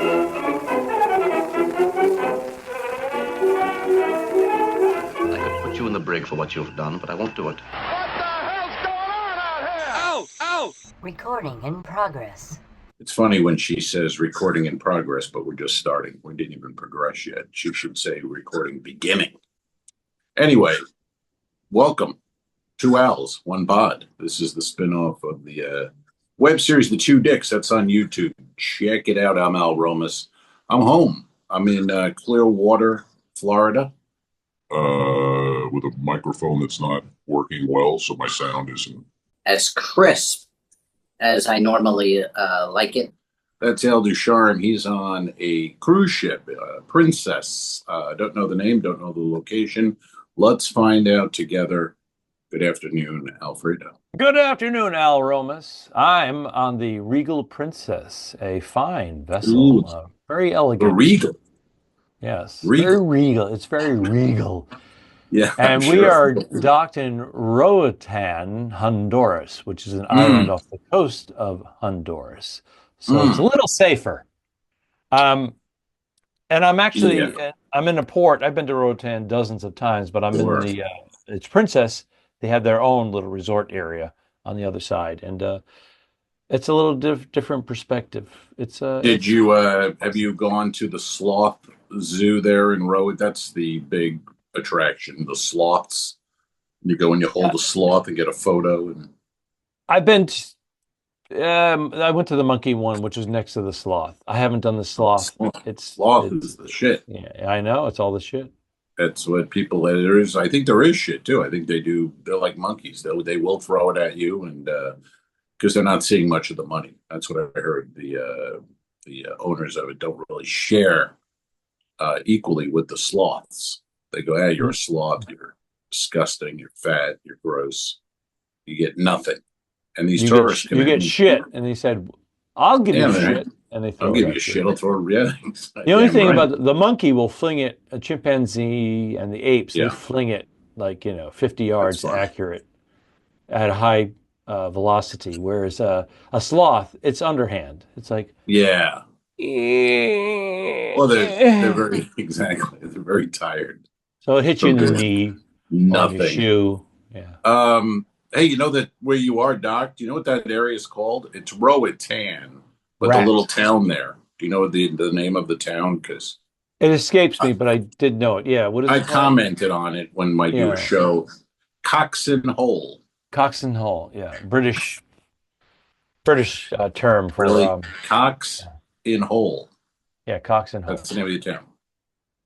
I could put you in the brig for what you've done, but I won't do it. What the hell's going on out here? Ow! Ow! Recording in progress. It's funny when she says recording in progress, but we're just starting. We didn't even progress yet. She should say recording beginning. Anyway, welcome. 2 Ls, 1 Pod. This is the spinoff of the web series, The Two Dicks. That's on YouTube. Check it out. I'm Al Romas. I'm home. I'm in Clearwater, Florida. With a microphone that's not working well, so my sound isn't as crisp as I normally like it. That's Al Ducharme. He's on a cruise ship, Princess. Don't know the name, don't know the location. Let's find out together. Good afternoon, Alfredo. Good afternoon, Al Romas. I'm on the Regal Princess, a fine vessel, very elegant. The Regal. Yes, Regal. very regal. It's very regal. Yeah, and we are docked in Roatan, Honduras, which is an island off the coast of Honduras. So it's a little safer. And I'm actually, I'm in a port. I've been to Roatan dozens of times, but I'm in the, it's Princess. They have their own little resort area on the other side. And it's a little different perspective. It's Did you, have you gone to the sloth zoo there in Roatan? That's the big attraction, the sloths. You go and you hold a sloth and get a photo. And I've been I went to the monkey one, which is next to the sloth. I haven't done the sloth. Sloth is the shit. Yeah, I know, it's all the shit. That's what people, there is. I think there is shit too. I think they're like monkeys. They will throw it at you, and because they're not seeing much of the money. That's what I heard. The owners of it don't really share equally with the sloths. They go, hey, you're a sloth, you're disgusting, you're fat, you're gross. You get nothing. And these tourists you get shit. And they said, I'll give you shit. And they throw I'll give you shit, I'll throw it. The only thing about the monkey will fling it, a chimpanzee and the apes, they fling it like, 50 yards accurate at a high velocity. Whereas a sloth, it's underhand. It's like, well, they're very, exactly. They're very tired. So it hits you in the knee. Nothing. Your shoe. Yeah. Hey, you know that where you are, Doc? Do you know what that area is called? It's Roatan, but the little town there. Do you know the name of the town? Because it escapes me, but I did know it. Yeah. What is it called? Commented on it when I do a show. Coxon Hole. Coxon Hole. Yeah. British term for really? Cox in Hole. Yeah, Coxon Hole. That's the name of the town.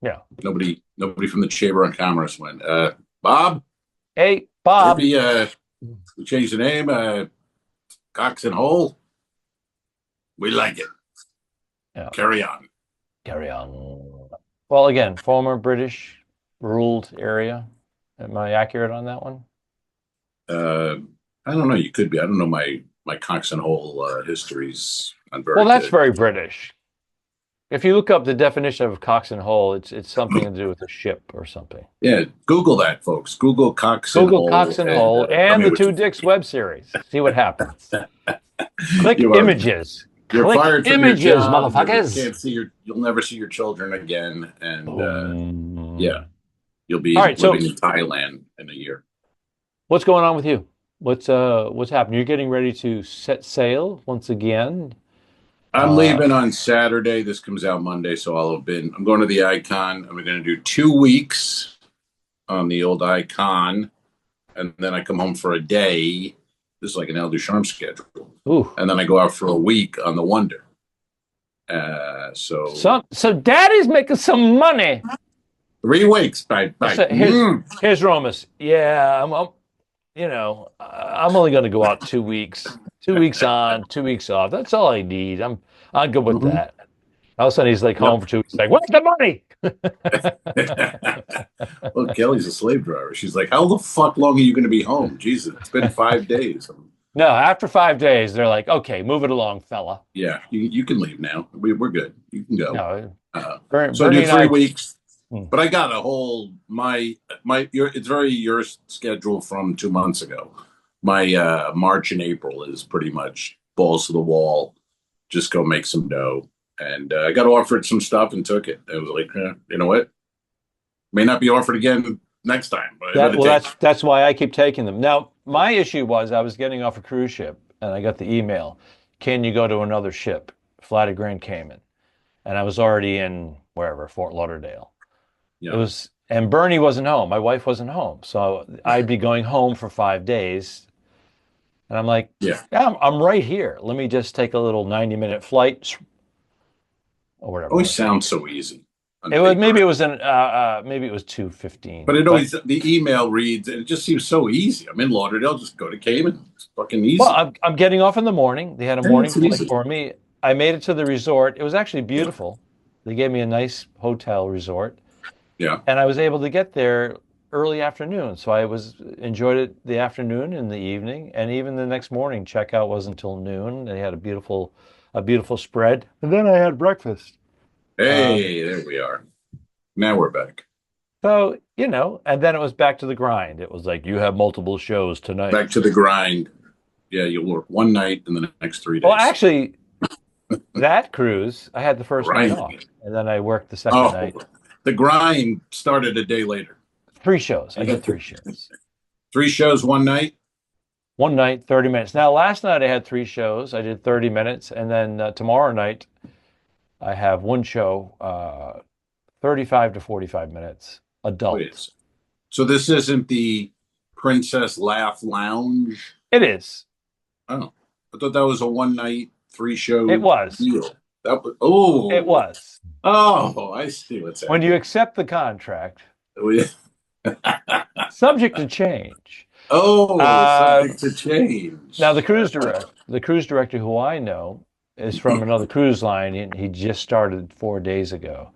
Yeah. Nobody from the Chamber of Commerce went, Bob? Hey, Bob. Maybe we changed the name, Coxon Hole. We like it. Yeah. Carry on. Well, again, former British ruled area. Am I accurate on that one? I don't know. You could be. I don't know my Coxon Hole histories. Well, that's very British. If you look up the definition of Coxon Hole, it's something to do with a ship or something. Yeah, Google that, folks. Google Coxon Hole. Google Coxon Hole and the Two Dicks web series. See what happens. Click images. You're fired from images, your job. motherfuckers. You can't see you'll never see your children again, and you'll be living in Thailand in a year. What's going on with you? What's happening? You're getting ready to set sail once again. I'm leaving on Saturday. This comes out Monday, so I'm going to the Icon. I'm going to do 2 weeks on the old Icon, and then I come home for a day. This is like an Al Ducharme schedule. Ooh. And then I go out for a week on the Wonder. So Daddy's making some money. 3 weeks. Bye. Here's Romas. Yeah, I'm only going to go out 2 weeks. 2 weeks on, 2 weeks off. That's all I need. I'm good with that. All of a sudden, he's like home for 2 weeks. Like, where's the money? Well, Kelly's a slave driver. She's like, how the fuck long are you going to be home? Jesus, it's been 5 days. No, after 5 days, they're like, okay, move it along, fella. Yeah, you can leave now. We're good. You can go. No, so I do 3 weeks. But I got a whole it's very your schedule from 2 months ago. My March and April is pretty much balls to the wall. Just go make some dough And I got offered some stuff and took it. I was like, you know what? May not be offered again next time. But That's why I keep taking them. Now, my issue was I was getting off a cruise ship and I got the email, can you go to another ship, fly to Grand Cayman? And I was already in wherever, Fort Lauderdale. Yeah. It was, and Bernie wasn't home. My wife wasn't home. So I'd be going home for 5 days. And I'm like, yeah, I'm right here. Let me just take a little 90-minute flight or whatever. Always sounds so easy. Maybe it was 2:15. But it always, the email reads, and it just seems so easy. I'm in Lauderdale, just go to Cayman. It's fucking easy. Well, I'm getting off in the morning. They had a morning flight for me. I made it to the resort. It was actually beautiful. They gave me a nice hotel resort. Yeah. And I was able to get there early afternoon. So I enjoyed it the afternoon and the evening. And even the next morning, checkout wasn't until noon. They had a beautiful spread. And then I had breakfast. Hey, there we are. Now we're back. So, and then it was back to the grind. It was like, you have multiple shows tonight. Back to the grind. Yeah, you'll work one night and the next 3 days. Well, actually, that cruise, I had the first night off. And then I worked the second night. The grind started a day later. 3 shows. I did 3 shows. 3 shows one night? One night, 30 minutes. Now, last night I had 3 shows. I did 30 minutes. And then tomorrow night, I have 1 show, 35 to 45 minutes, adult. Wait, so this isn't the Princess Laugh Lounge? It is. Oh, I thought that was a one night 3 show. It was. Deal. It was. Oh, I see what's happening. When you accept the contract, subject to change. Subject to change. Now the cruise director who I know is from another cruise line, and he just started 4 days ago.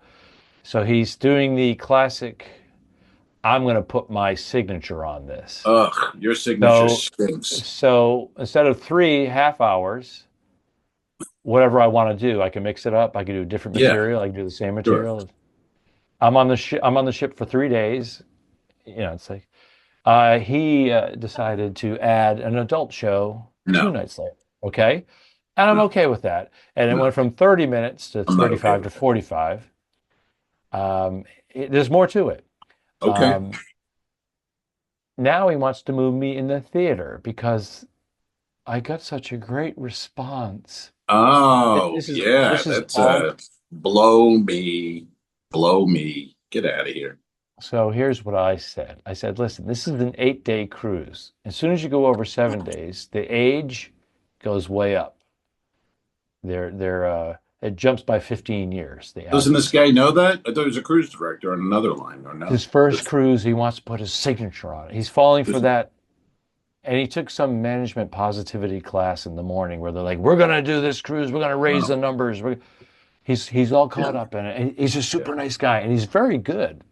So he's doing the classic, I'm going to put my signature on this. Ugh, your signature stinks. So instead of 3 half hours, whatever I want to do, I can mix it up. I can do different material. I can do the same material. Sure. I'm on the ship for 3 days. It's like he decided to add an adult show 2 nights later. Okay. And I'm okay with that. And it went from 30 minutes to 35 to 45. There's more to it. Okay. Now he wants to move me in the theater because I got such a great response. Oh, that's blow me. Get out of here. So here's what I said. I said, listen, this is an 8-day cruise. As soon as you go over 7 days, the age goes way up. It jumps by 15 years. Doesn't this guy know that? I thought he was a cruise director on another line. Or no? His first cruise, he wants to put his signature on it. He's falling for that. And he took some management positivity class in the morning where they're like, we're going to do this cruise. We're going to raise the numbers. He's all caught up in it. And he's a super nice guy. And he's very good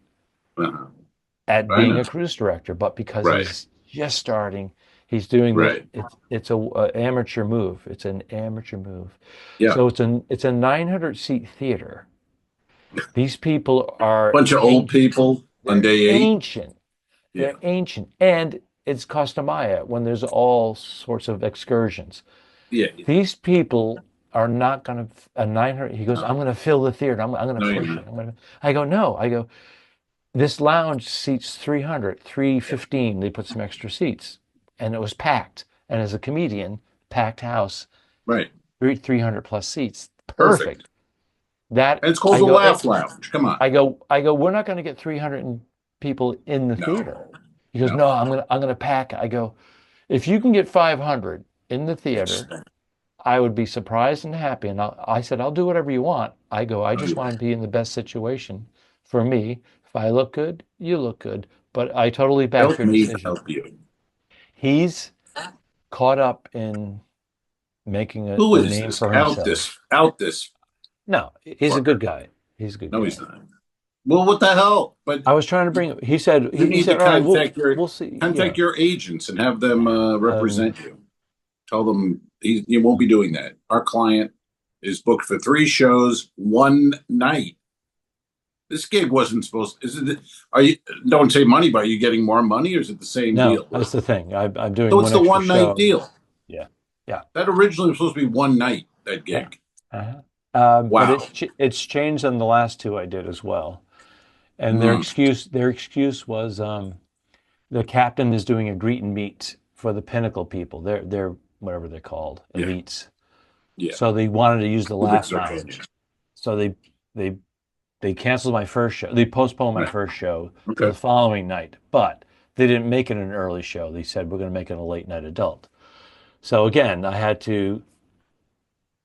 at being a cruise director. But because he's just starting, he's doing it's an amateur move. It's an amateur move. Yeah. So it's a 900-seat theater. These people are a bunch of old people on day 8. Ancient. They're ancient. And it's Costa Maya when there's all sorts of excursions. Yeah. These people are not going to, a 900, he goes, I'm going to fill the theater. I'm going to push it. I go, no. I go, this lounge seats 315. They put some extra seats. And it was packed. And as a comedian, packed house. Right. 300 plus seats. Perfect. And it's called the Laugh Lounge. Come on. I go, we're not going to get 300 people in the theater. He goes, no, I'm gonna pack. I go, if you can get 500 in the theater, I would be surprised and happy. And I said, I'll do whatever you want. I go, I just want to be in the best situation for me. If I look good, you look good. But I totally back your decision. Help you. He's caught up in making a name for himself. Out this. No, he's a good guy. He's a good guy. No, he's not. Well, what the hell? But I was trying to bring. He said. You need to contact we'll see. Contact your agents and have them represent you. Tell them you won't be doing that. Our client is booked for 3 shows one night. This gig wasn't supposed. Don't say money, but are you getting more money, or is it the same deal? No, that's the thing. I'm doing. So it's the one night deal. Yeah. That originally was supposed to be one night. That gig. Yeah. But Wow. it's changed on the last two I did as well. And their excuse was the captain is doing a greet and meet for the Pinnacle people. They're whatever they're called, Yeah. elites. Yeah. So they wanted to use the laugh Circle, lounge. So they canceled my first show. They postponed my Right. first show to Okay. the following night, but they didn't make it an early show. They said we're going to make it a late night adult. So again, I had to.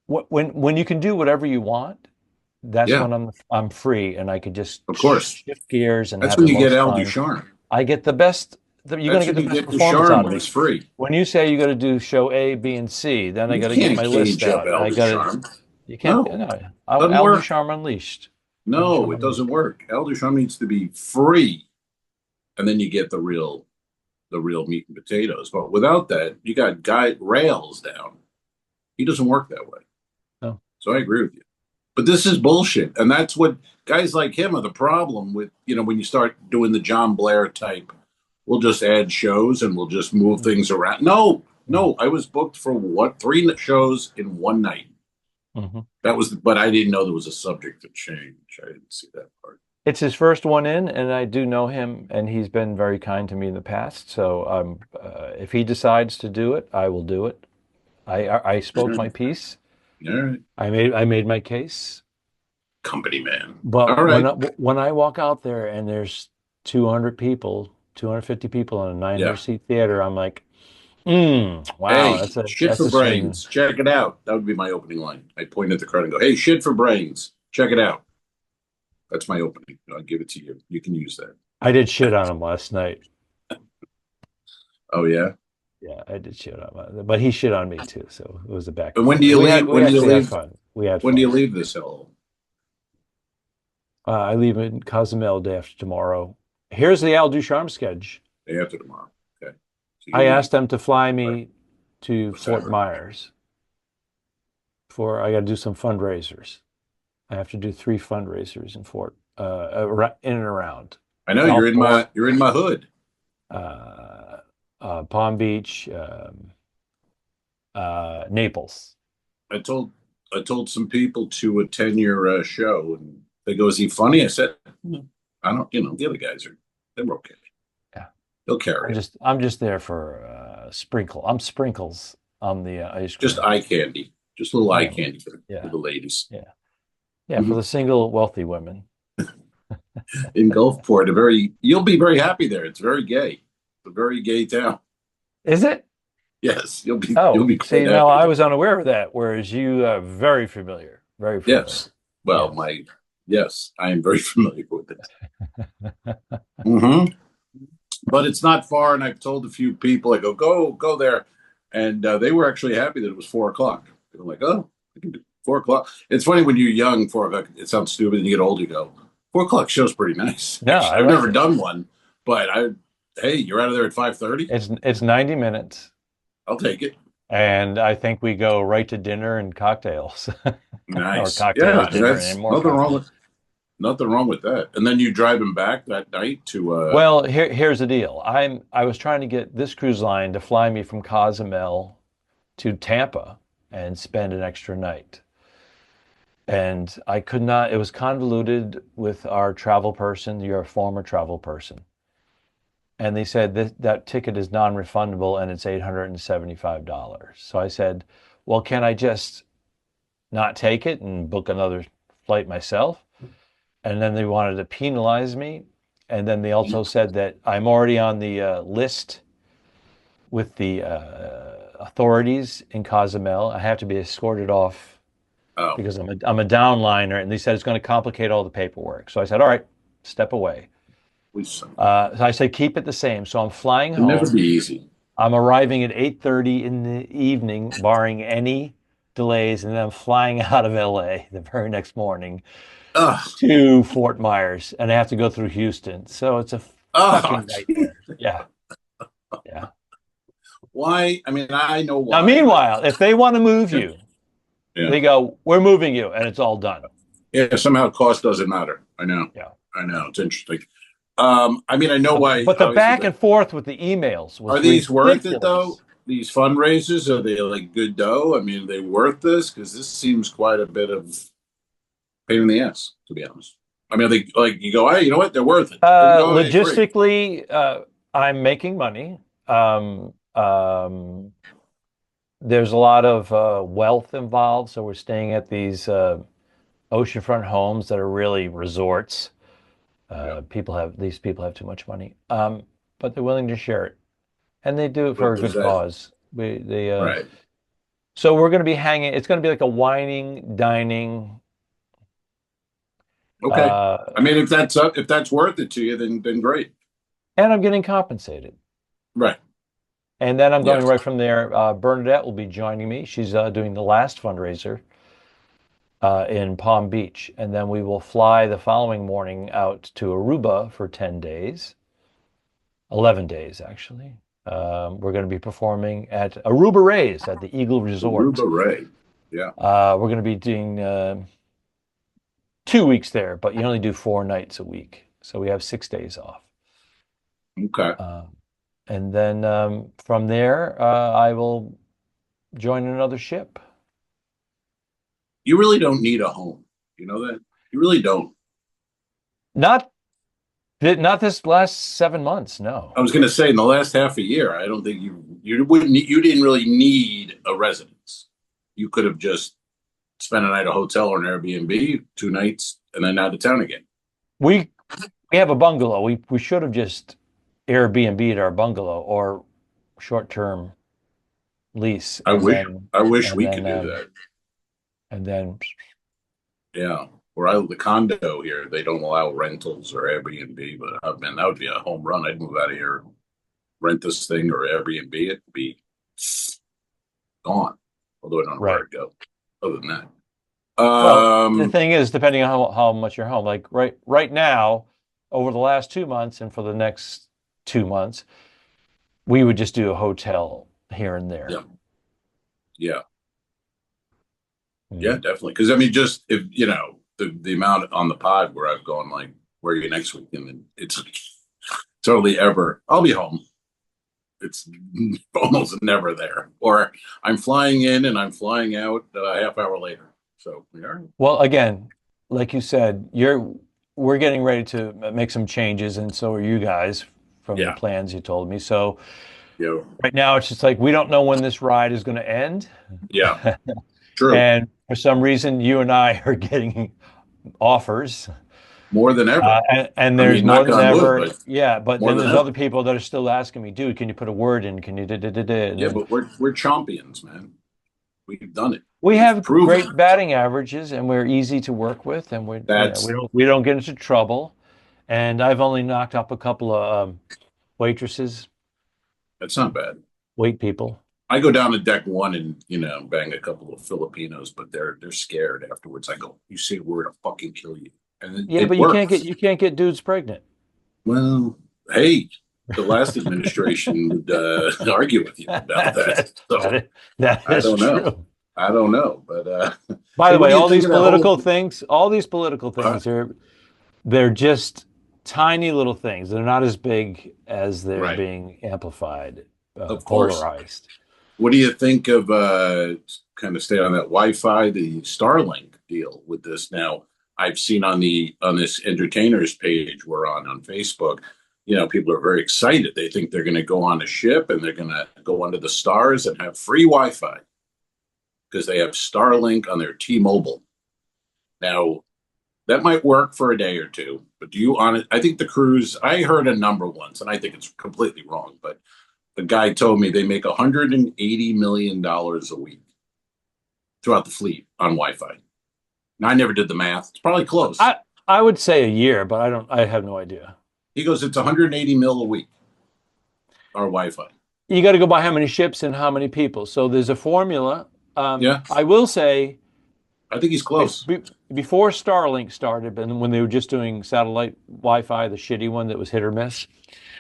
When you can do whatever you want, that's Yeah. when I'm free and I could just Of course. shift gears and That's have when the you get most Al fun. Ducharme. I get the best. You're going That's to get when the you best get performance Ducharme out of when me. it's free. When you say you got to do show A, B, and C, then I You got to get can't my list cage up out. Al I got to. Ducharme. You can't. No. No, Doesn't Al work. Ducharme Unleashed. No, it doesn't work. Al Ducharme needs to be free, and then you get the real meat and potatoes. But without that, you got guy rails down. He doesn't work that way. No. So I agree with you. But this is bullshit, and that's what guys like him are the problem with. When you start doing the John Blair type, we'll just add shows and we'll just move things around. No, I was booked for 3 shows in one night. Mm-hmm. But I didn't know there was a subject to change. I didn't see that part. It's his first one in, and I do know him, and he's been very kind to me in the past. So if he decides to do it, I will do it. I spoke my piece. All right. I made my case. Company man. But all right. when I walk out there and there's 200 people, 250 people in a 900-seat theater, I'm like, wow, hey, that's shit for brains. Check it out. That would be my opening line. I point at the crowd and go, hey, shit for brains. Check it out. That's my opening. I'll give it to you. You can use that. I did shit on him last night. Oh, yeah? Yeah, I did shit on him. But he shit on me, too, so it was a back. And when do you leave? When do you leave this hell? I leave in Cozumel day after tomorrow. Here's the Al Ducharme schedule. Day after tomorrow. Okay. So I asked them to fly me to Fort Myers. I got to do some fundraisers. I have to do 3 fundraisers in in and around. I know you're in my hood. Palm Beach, Naples. I told some people to attend your show, and they go, "Is he funny?" I said, "I don't. The other guys they're okay. Yeah, they'll carry. I'm just there for sprinkle. I'm sprinkles on the ice cream. Just eye candy, just a little eye candy for the ladies. Yeah, yeah, for the single wealthy women in Gulfport. You'll be very happy there. It's very gay. It's a very gay town. Is it? Yes, you'll be. Oh, you'll be see, no, I was unaware of that. Whereas you are very familiar. Very familiar. Yes. Well, yes, I am very familiar with it. Mm-hmm. But it's not far, and I've told a few people, I go there, and they were actually happy that it was 4:00. They're like, oh, I can do 4:00. It's funny when you're young, 4:00. It sounds stupid, and you get older, you go, 4:00 show's pretty nice. No, I've never done one, but hey, you're out of there at 5:30. It's 90 minutes. I'll take it. And I think we go right to dinner and cocktails. Nice. Or cocktails, dinner, that's and more nothing wrong with that. And then you drive him back that night to. Well, here's the deal. I was trying to get this cruise line to fly me from Cozumel to Tampa and spend an extra night. And I could not. It was convoluted with our travel person, your former travel person. And they said that ticket is non-refundable and it's $875. So I said, well, can I just not take it and book another flight myself? And then they wanted to penalize me. And then they also said that I'm already on the list with the authorities in Cozumel. I have to be escorted off because I'm a downliner. And they said it's going to complicate all the paperwork. So I said, all right, step away. So I said, keep it the same. So I'm flying home. It'll never be easy. I'm arriving at 8:30 in the evening, barring any delays, and then I'm flying out of LA the very next morning to Fort Myers, and I have to go through Houston. So it's a fucking nightmare. Yeah. Why? I mean, I know why. Now, meanwhile, if they want to move you, they go, we're moving you, and it's all done. Yeah, somehow cost doesn't matter. I know. Yeah. I know. It's interesting. I mean, I know why. But the back and forth with the emails was Are these ridiculous. worth it, though? These fundraisers, are they like good dough? I mean, are they worth this? Because this seems quite a bit of pain in the ass, to be honest. I mean, they like you go, hey, you know what? They're worth it. Go, hey, great. Logistically, I'm making money. There's a lot of wealth involved, so we're staying at these oceanfront homes that are really resorts. These people have too much money, but they're willing to share it, and they do it for a What does good that? cause. Right. So we're going to be hanging. It's going to be like a wining, dining. Okay. I mean, if that's worth it to you, then great. And I'm getting compensated. Right. And then I'm going Yes. right from there. Bernadette will be joining me. She's doing the last fundraiser in Palm Beach. And then we will fly the following morning out to Aruba for 10 days, 11 days, actually. We're going to be performing at Aruba Rays at the Eagle Resort. Aruba Ray. Yeah. We're going to be doing 2 weeks there, but you only do 4 nights a week. So we have 6 days off. Okay. And then from there, I will join another ship. You really don't need a home. You know that? You really don't. Not this last 7 months, no. I was going to say in the last half a year, I don't think you didn't really need a residence. You could have just spent a night at a hotel or an Airbnb, 2 nights, and then out of town again. We have a bungalow. We should have just Airbnb'd our bungalow or short-term lease. I wish we could do that. And then, yeah. The condo here, they don't allow rentals or Airbnb, but man, that would be a home run. I'd move out of here, rent this thing or Airbnb. It'd be gone. Although I don't know where to go. Other than that, well, the thing is, depending on how much you're home, like right now, over the last 2 months and for the next 2 months, we would just do a hotel here and there. Yeah. Yeah. Mm. Yeah, definitely. Because I mean, just if the amount on the pod where I've gone like, where are you next week? And then it's totally I'll be home. It's almost never there. Or I'm flying in and I'm flying out a half hour later. So we are. Well, again, like you said, we're getting ready to make some changes, and so are you guys from the plans you told me. So right now it's just like we don't know when this ride is going to end. Yeah. True. And for some reason, you and I are getting offers. More than ever. And there's more than ever. Wood, but then there's other people that are still asking me, dude, can you put a word in? Can you Yeah, but we're champions, man. We've done it. We have great batting averages, and we're easy to work with, and we don't get into trouble. And I've only knocked up a couple of waitresses. That's not bad. Wait people. I go down to deck 1 and bang a couple of Filipinos, but they're scared afterwards. I go, you say a word, I'll fucking kill you. And but you can't get dudes pregnant. Well, hey, the last administration would argue with you about that. So that is I don't true. know. I don't know, but by the way, all these political things, they're just tiny little things. They're not as big as they're being amplified, of course. Polarized. What do you think of kind of stay on that Wi-Fi, the Starlink deal with this? Now, I've seen on this entertainers page we're on Facebook, people are very excited. They think they're going to go on a ship and they're going to go under the stars and have free Wi-Fi because they have Starlink on their T-Mobile. Now, that might work for a day or two, but I think the cruise, I heard a number once, and I think it's completely wrong, but the guy told me they make $180 million a week throughout the fleet on Wi-Fi. Now, I never did the math. It's probably close. I would say a year, but I have no idea. He goes, it's 180 mil a week, our Wi-Fi. You got to go by how many ships and how many people. So there's a formula. I will say, I think he's close. Before Starlink started, and when they were just doing satellite Wi-Fi, the shitty one that was hit or miss,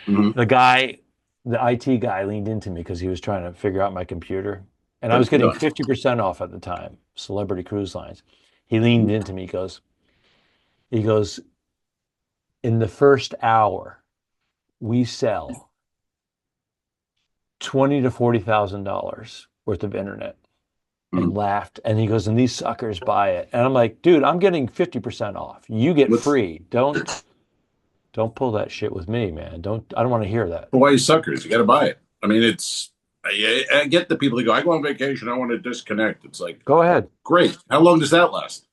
the IT guy leaned into me because he was trying to figure out my computer. And I was getting 50% off at the time, Celebrity Cruise Lines. He leaned into me, he goes, in the first hour, we sell $20,000 to $40,000 worth of internet. and laughed. And he goes, and these suckers buy it. And I'm like, dude, I'm getting 50% off. You get free. Don't pull that shit with me, man. I don't want to hear that. Why suckers? You got to buy it. I mean, I get the people that go, I go on vacation, I want to disconnect. It's like, go ahead. Great. How long does that last?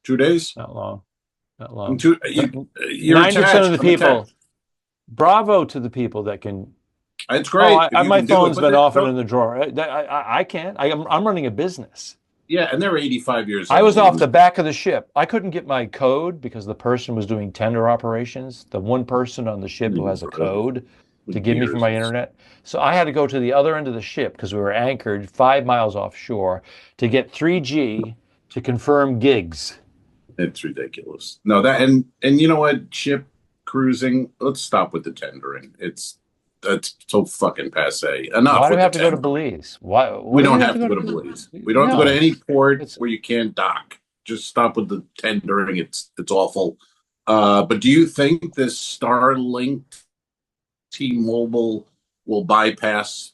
2 days? Not long. Not long. 90% of the people. Bravo to the people that can. It's great. My phone's been off and in the drawer. I can't. I'm running a business. Yeah, and they're 85 years old. I was off the back of the ship. I couldn't get my code because the person was doing tender operations. The one person on the ship who has a code to give me for my internet. So I had to go to the other end of the ship because we were anchored 5 miles offshore to get 3G to confirm gigs. It's ridiculous. No, and you know what? Ship cruising, let's stop with the tendering. That's so fucking passe. Enough. Why do we have to go to Belize? Why we don't have to go to Belize. We don't have to go to any port where you can't dock. Just stop with the tendering. It's awful. But do you think this Starlink T-Mobile will bypass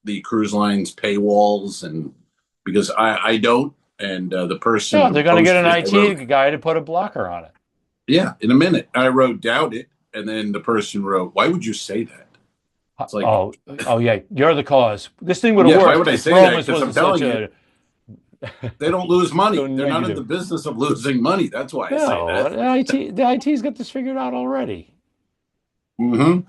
the cruise line's paywalls? And because I don't, and the person, yeah, they're going to get an IT guy to put a blocker on it. Yeah, in a minute. I wrote doubt it, and then the person wrote, "Why would you say that?" It's like, oh yeah, you're the cause. This thing would have worked. Why would I say that? Because I'm telling you, they don't lose money. They're not in the business of losing money. That's why I say that. The IT's got this figured out already. Mm-hmm.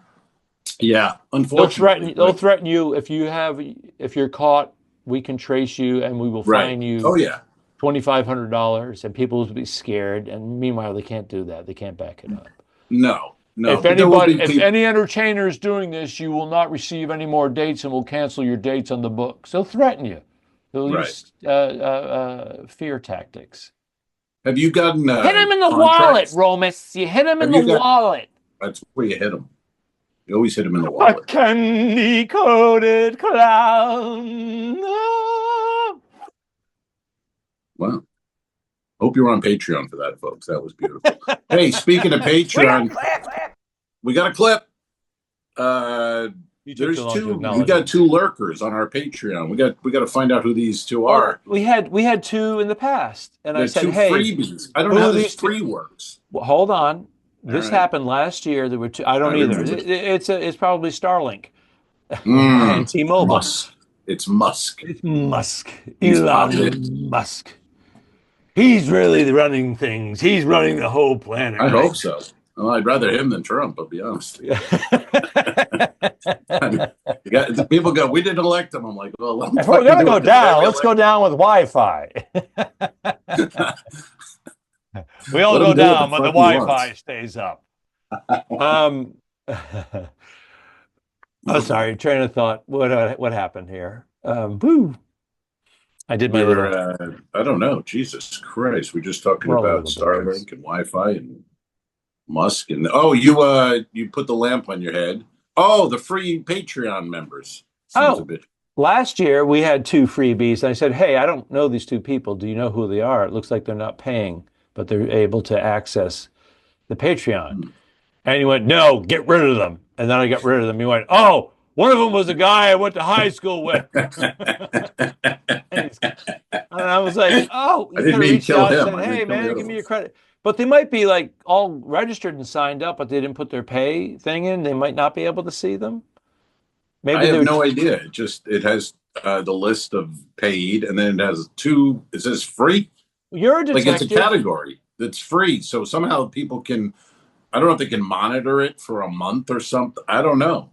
Yeah, unfortunately, they'll threaten you if you're caught. We can trace you, and we will fine you. Oh yeah, $2,500, and people will be scared. And meanwhile, they can't do that. They can't back it up. No. If any entertainer is doing this, you will not receive any more dates, and will cancel your dates on the books. They'll threaten you. They'll use fear tactics. Have you gotten hit him in the wallet, Romas? You hit him in the wallet. That's where you hit him. You always hit him in the wallet. A candy-coated clown. Oh. Wow. Hope you're on Patreon for that, folks. That was beautiful. Hey, speaking of Patreon, we got a clip. We got two lurkers on our Patreon. We got to find out who these two are. We had two in the past, and I said, "Hey, freebies. I don't know how this free works." Well, hold on. This happened last year. There were two. I don't either. It's probably Starlink and T-Mobile. It's Musk. It's Musk. Elon Musk. He's really running things. He's running the whole planet. I hope so. Well, I'd rather him than Trump, I'll be honest. People go, we didn't elect him. I'm like, well, if we're going to go down, let's go down with Wi-Fi. We all go down, but the Wi-Fi stays up. Oh, sorry, train of thought. What happened here? Boo. I did my I don't know. Jesus Christ. We're just talking about Starlink and Wi-Fi and Musk and you put the lamp on your head. Oh, the free Patreon members. Last year we had two freebies. I said, hey, I don't know these two people. Do you know who they are? It looks like they're not paying, but they're able to access the Patreon. And he went, no, get rid of them. And then I got rid of them. He went, oh, one of them was a guy I went to high school with. And I was like, oh, I didn't mean to kill him. Said, hey, man, give me your credit. But they might be like all registered and signed up, but they didn't put their pay thing in. They might not be able to see them. Maybe I have no idea. It has the list of paid, and then it has two. It says free. You're a detective. Like it's a category that's free. So somehow people can. I don't know if they can monitor it for a month or something. I don't know.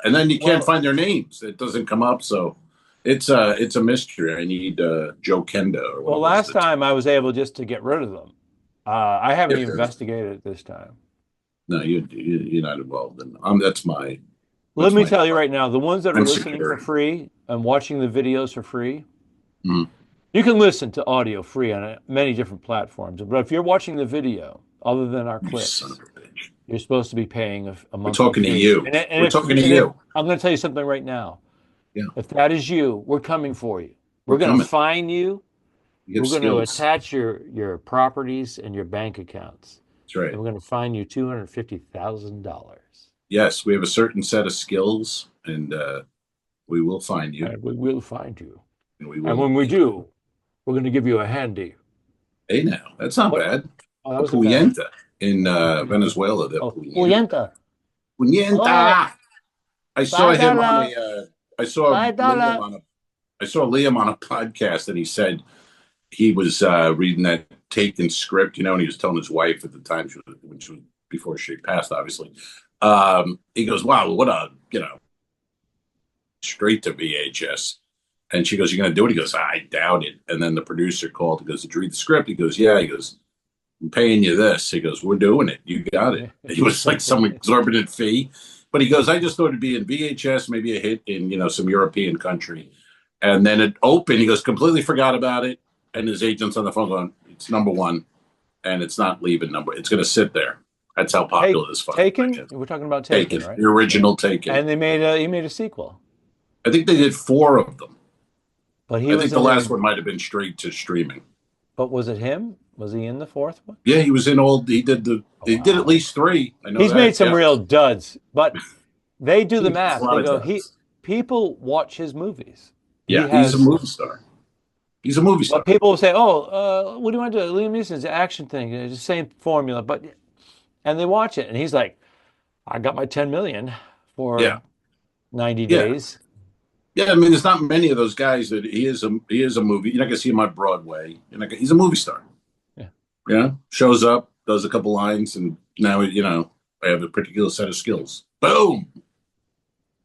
And then you can't find their names. It doesn't come up. So it's a mystery. I need Joe Kenda. Well, last time I was able just to get rid of them. I haven't investigated it this time. No, you're not involved in. That's my. Let me tell you right now, the ones that are listening for free and watching the videos for free, you can listen to audio free on many different platforms. But if you're watching the video, other than our clips, you're supposed to be paying a month. We're talking to you. We're talking to you. I'm going to tell you something right now. Yeah. If that is you, we're coming for you. We're going to fine you. We're going to attach your properties and your bank accounts. That's right. And we're going to fine you $250,000. Yes, we have a certain set of skills, and we will find you. And we will find you. We And will. when we do, we're going to give you a handy. Hey, now that's not What? bad. Oh, that A wasn't bad. puyenta in Venezuela. The Oh, puyenta. puyenta. Oh, Puyenta. I saw him on $5. I saw Liam $5. on a. I saw Liam on a podcast, and he said he was reading that taken script, and he was telling his wife at the time when she was before she passed, obviously. He goes, "Wow, what a straight to VHS." And she goes, "You're going to do it?" He goes, "I doubt it." And then the producer called. He goes, "Did you read the script?" He goes, "Yeah." He goes, "I'm paying you this." He goes, "We're doing it. You got it." He was like some exorbitant fee. But he goes, "I just thought it'd be in VHS, maybe a hit in some European country." And then it opened. He goes, completely forgot about it. And his agent's on the phone going, "It's number one, and it's not leaving number. It's going to sit there." That's how popular this fucking Taken? is. We're talking about Taken, right? The original Taken. And he made a sequel. I think they did 4 of them. But I think the last one might have been straight to streaming. But was it him? Was he in the 4th one? Yeah, he was in all. He did He did at least 3. I know he's that. made some real duds, but they do the He's math. a lot They of go, duds. People watch his movies. Yeah, he's a movie star. He's a movie star. But people will say, "Oh, what do you want to do?" Liam Neeson's action thing. It's the same formula, and they watch it, and he's like, "I got my 10 million for 90 days." Yeah, I mean, there's not many of those guys that he is a movie. You're not gonna see him on Broadway. He's a movie star. Yeah, shows up, does a couple lines, and now I have a particular set of skills. Boom,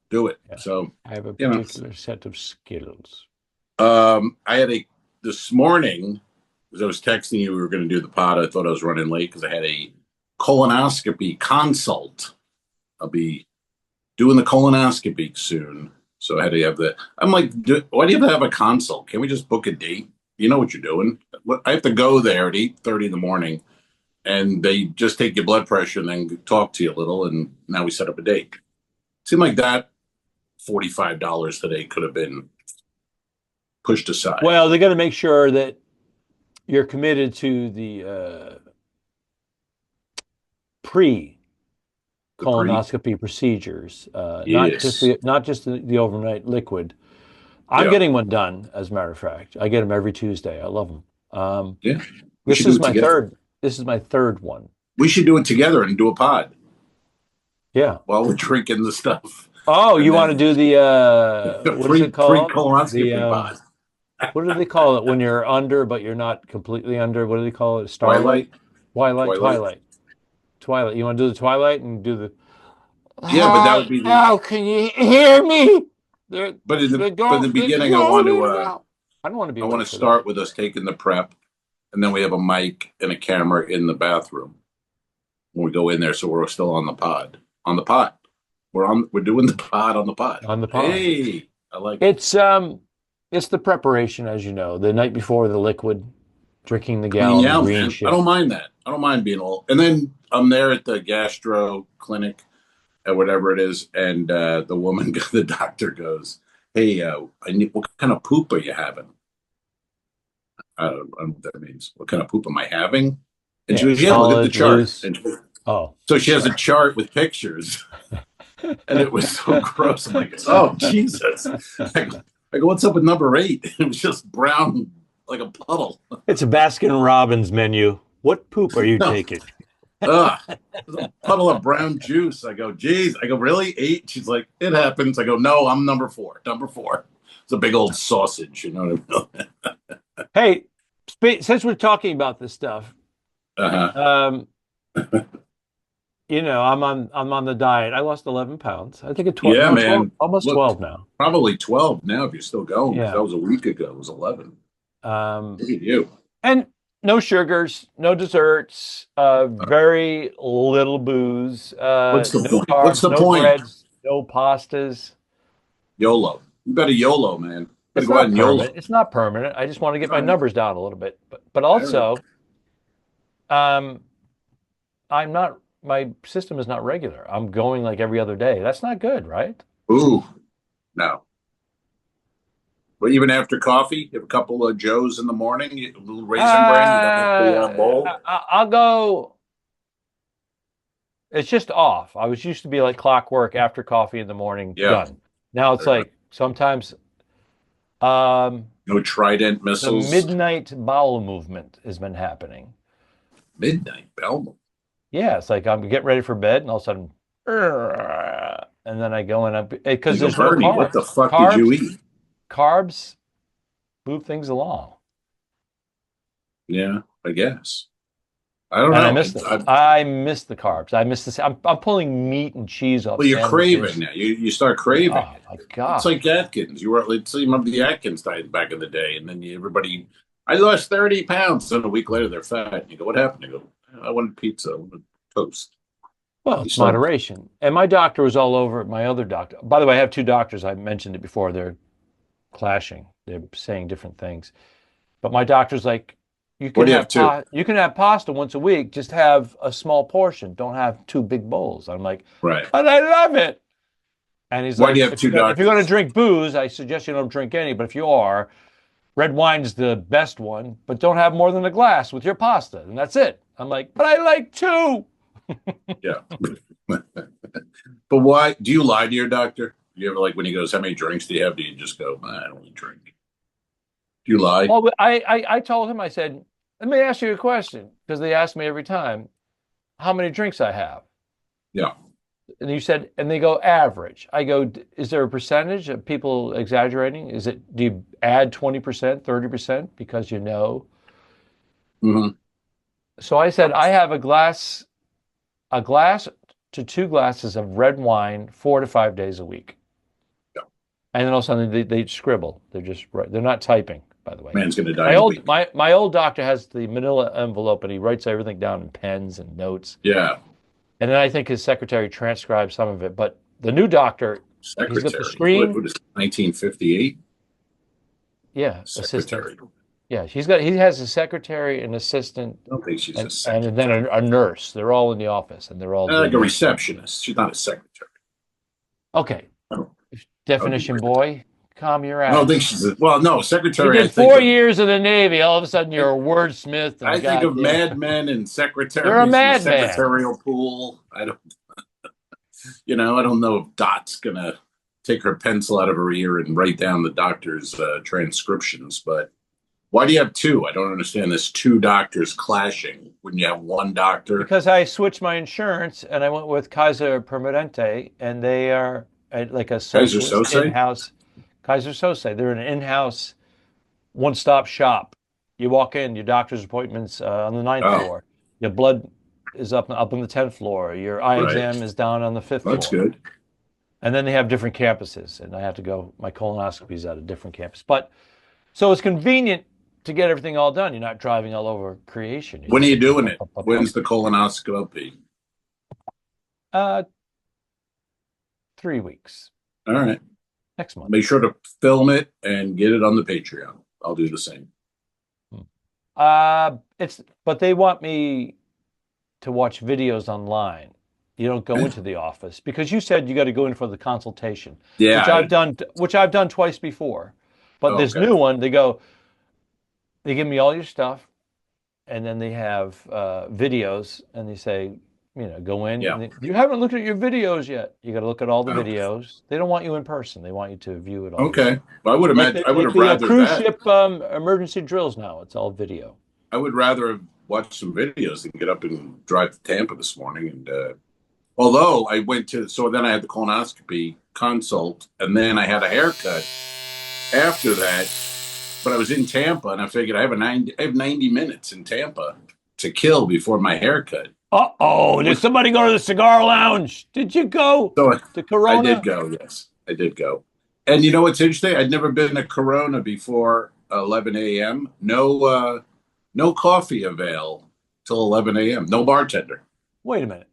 do it. Yeah. So I have a particular set of skills. I had this morning, as I was texting you, we were going to do the pod. I thought I was running late because I had a colonoscopy consult. I'll be doing the colonoscopy soon. So I had to have I'm like, why do you have to have a consult? Can't we just book a date? You know what you're doing. I have to go there at 8:30 in the morning, and they just take your blood pressure and then talk to you a little, and now we set up a date. Seemed like that $45 today could have been pushed aside. Well, they're going to make sure that you're committed to the pre-colonoscopy procedures, yes. not just the overnight liquid. I'm getting one done, as a matter of fact. I get them every Tuesday. I love them. This is my third. This is my third one. We should do it together and do a pod. Yeah. While we're drinking the stuff. Oh, you want to do the what is it called? Colonoscopy pod. What do they call it when you're under, but you're not completely under? What do they call it? Twilight. Twilight. You want to do the Twilight and do the? Yeah, but that would be. Can you hear me? But in the beginning, I want to. I don't want to be. I want to start with us taking the prep, and then we have a mic and a camera in the bathroom when we go in there, so we're still on the pod. On the pod, we're doing the pod on the pod. On the pod. Hey, I like it. It's the preparation, as you know, the night before the liquid, drinking the gallon of green shit. I don't mind that. I don't mind being old. And then I'm there at the gastro clinic, or whatever it is, and the doctor goes, "Hey, what kind of poop are you having?" I don't know what that means. What kind of poop am I having? And she goes, "Yeah, look at the chart." So she has a chart with pictures, and it was so gross. I'm like, "Oh Jesus!" I go, "What's up with number 8?" It was just brown like a puddle. It's a Baskin Robbins menu. What poop are you taking? A puddle of brown juice. I go, "Geez." I go, "Really? 8?" She's like, "It happens." I go, "No, I'm number 4. Number 4. It's a big old sausage." You know what I mean? Hey, since we're talking about this stuff, I'm on the diet. I lost 11 pounds. I think it's 12. Yeah, man. 12, almost 12 now. Probably 12 now if you're still going. Yeah. That was a week ago. It was 11. Look at you. And no sugars, no desserts, very little booze. What's the point? Carbs, What's the point? Breads, no pastas. YOLO. You better YOLO, man. Better go ahead and YOLO. It's not permanent. I just want to get my numbers down a little bit. But also, my system is not regular. I'm going like every other day. That's not good, right? Ooh, no. But even after coffee, you have a couple of Joes in the morning, a little raisin bran, bowl. I'll go. It's just off. I was used to be like clockwork after coffee in the morning, done. Now it's like sometimes No Trident The missiles. midnight bowel movement has been happening. Midnight Belmont. Yeah, it's like I'm getting ready for bed, and all of a sudden, and then I go in because Like, there's no Bernie, what carbs. the fuck did you eat? Carbs move things along. Yeah, I guess. I don't And I know. miss them. I miss the carbs. I miss this. I'm pulling meat and cheese off Well, you're sandwiches. craving now. You start craving. Oh my God. It's like Atkins. You were, let's see, remember the Atkins diet back in the day, and then everybody, I lost 30 pounds. And a week later, they're fat. And you go, what happened? You go, I wanted pizza, I wanted toast. Well, it's moderation. And my doctor was all over it. My other doctor. By the way, I have two doctors. I mentioned it before. They're clashing. They're saying different things. But my doctor's like, you can have pasta once a week. Just have a small portion. Don't have two big bowls. I'm like, right. But I love it. And he's Why like, do you have two doctors? If you're going to drink booze, I suggest you don't drink any. But if you are, red wine's the best one. But don't have more than a glass with your pasta, and that's it. I'm like, but I like two. Yeah. But why do you lie to your doctor? Do you ever, like, when he goes, how many drinks do you have? Do you just go, I don't really drink? Do you lie? Well, I told him, I said, let me ask you a question, because they ask me every time how many drinks I have. Yeah. And you said, and they go average. I go, is there a percentage of people exaggerating? Do you add 20%, 30% because you know? Mm-hmm. So I said, I have a glass to two glasses of red wine 4 to 5 days a week. Yeah. And then all of a sudden they scribble. They're not typing, by the way. Man's gonna die. My old doctor has the manila envelope, and he writes everything down in pens and notes. Yeah. And then I think his secretary transcribes some of it. But the new doctor, he's got the screen. What is it, 1958? Yeah, secretary. Assistant. Yeah, he has a secretary, an assistant. I don't think she's a secretary. And then a nurse. They're all in the office, and they're all like a receptionist. She's not a secretary. Okay. Definition boy, calm your ass. I don't think she's no, secretary. You did 4 years in the Navy. All of a sudden, you're a wordsmith. I think of madmen and secretaries. You're a madman. Secretarial pool. I don't know if Dot's gonna take her pencil out of her ear and write down the doctor's transcriptions. But why do you have two? I don't understand this. Two doctors clashing when you have one doctor. Because I switched my insurance and I went with Kaiser Permanente, and they are like a socialist in-house. Kaiser Sose. They're an in-house, one-stop shop. You walk in, your doctor's appointment's on the 9th floor. Your blood is up on the 10th floor. Your eye exam is down on the 5th floor. That's good. And then they have different campuses, and I have to go. My colonoscopy is at a different campus, but so it's convenient to get everything all done. You're not driving all over creation. When are you doing it? When's the colonoscopy? 3 weeks. All right. Next month. Make sure to film it and get it on the Patreon. I'll do the same. But they want me to watch videos online. You don't go into the office because you said you got to go in for the consultation. Yeah. Which I've done twice before. But this new one, they give me all your stuff, and then they have videos, and they say, go in. Yeah. You haven't looked at your videos yet. You got to look at all the videos. They don't want you in person. They want you to view it all. Okay. Well, I would have rather cruise ship emergency drills now. It's all video. I would rather have watched some videos than get up and drive to Tampa this morning. And although I then I had the colonoscopy consult, and then I had a haircut after that. But I was in Tampa, and I figured I have 90 minutes in Tampa to kill before my haircut. Did somebody go to the cigar lounge? Did you go to Corona? I did go, yes. I did go. And you know what's interesting? I'd never been to Corona before 11 a.m. No coffee avail till 11 a.m. No bartender. Wait a minute.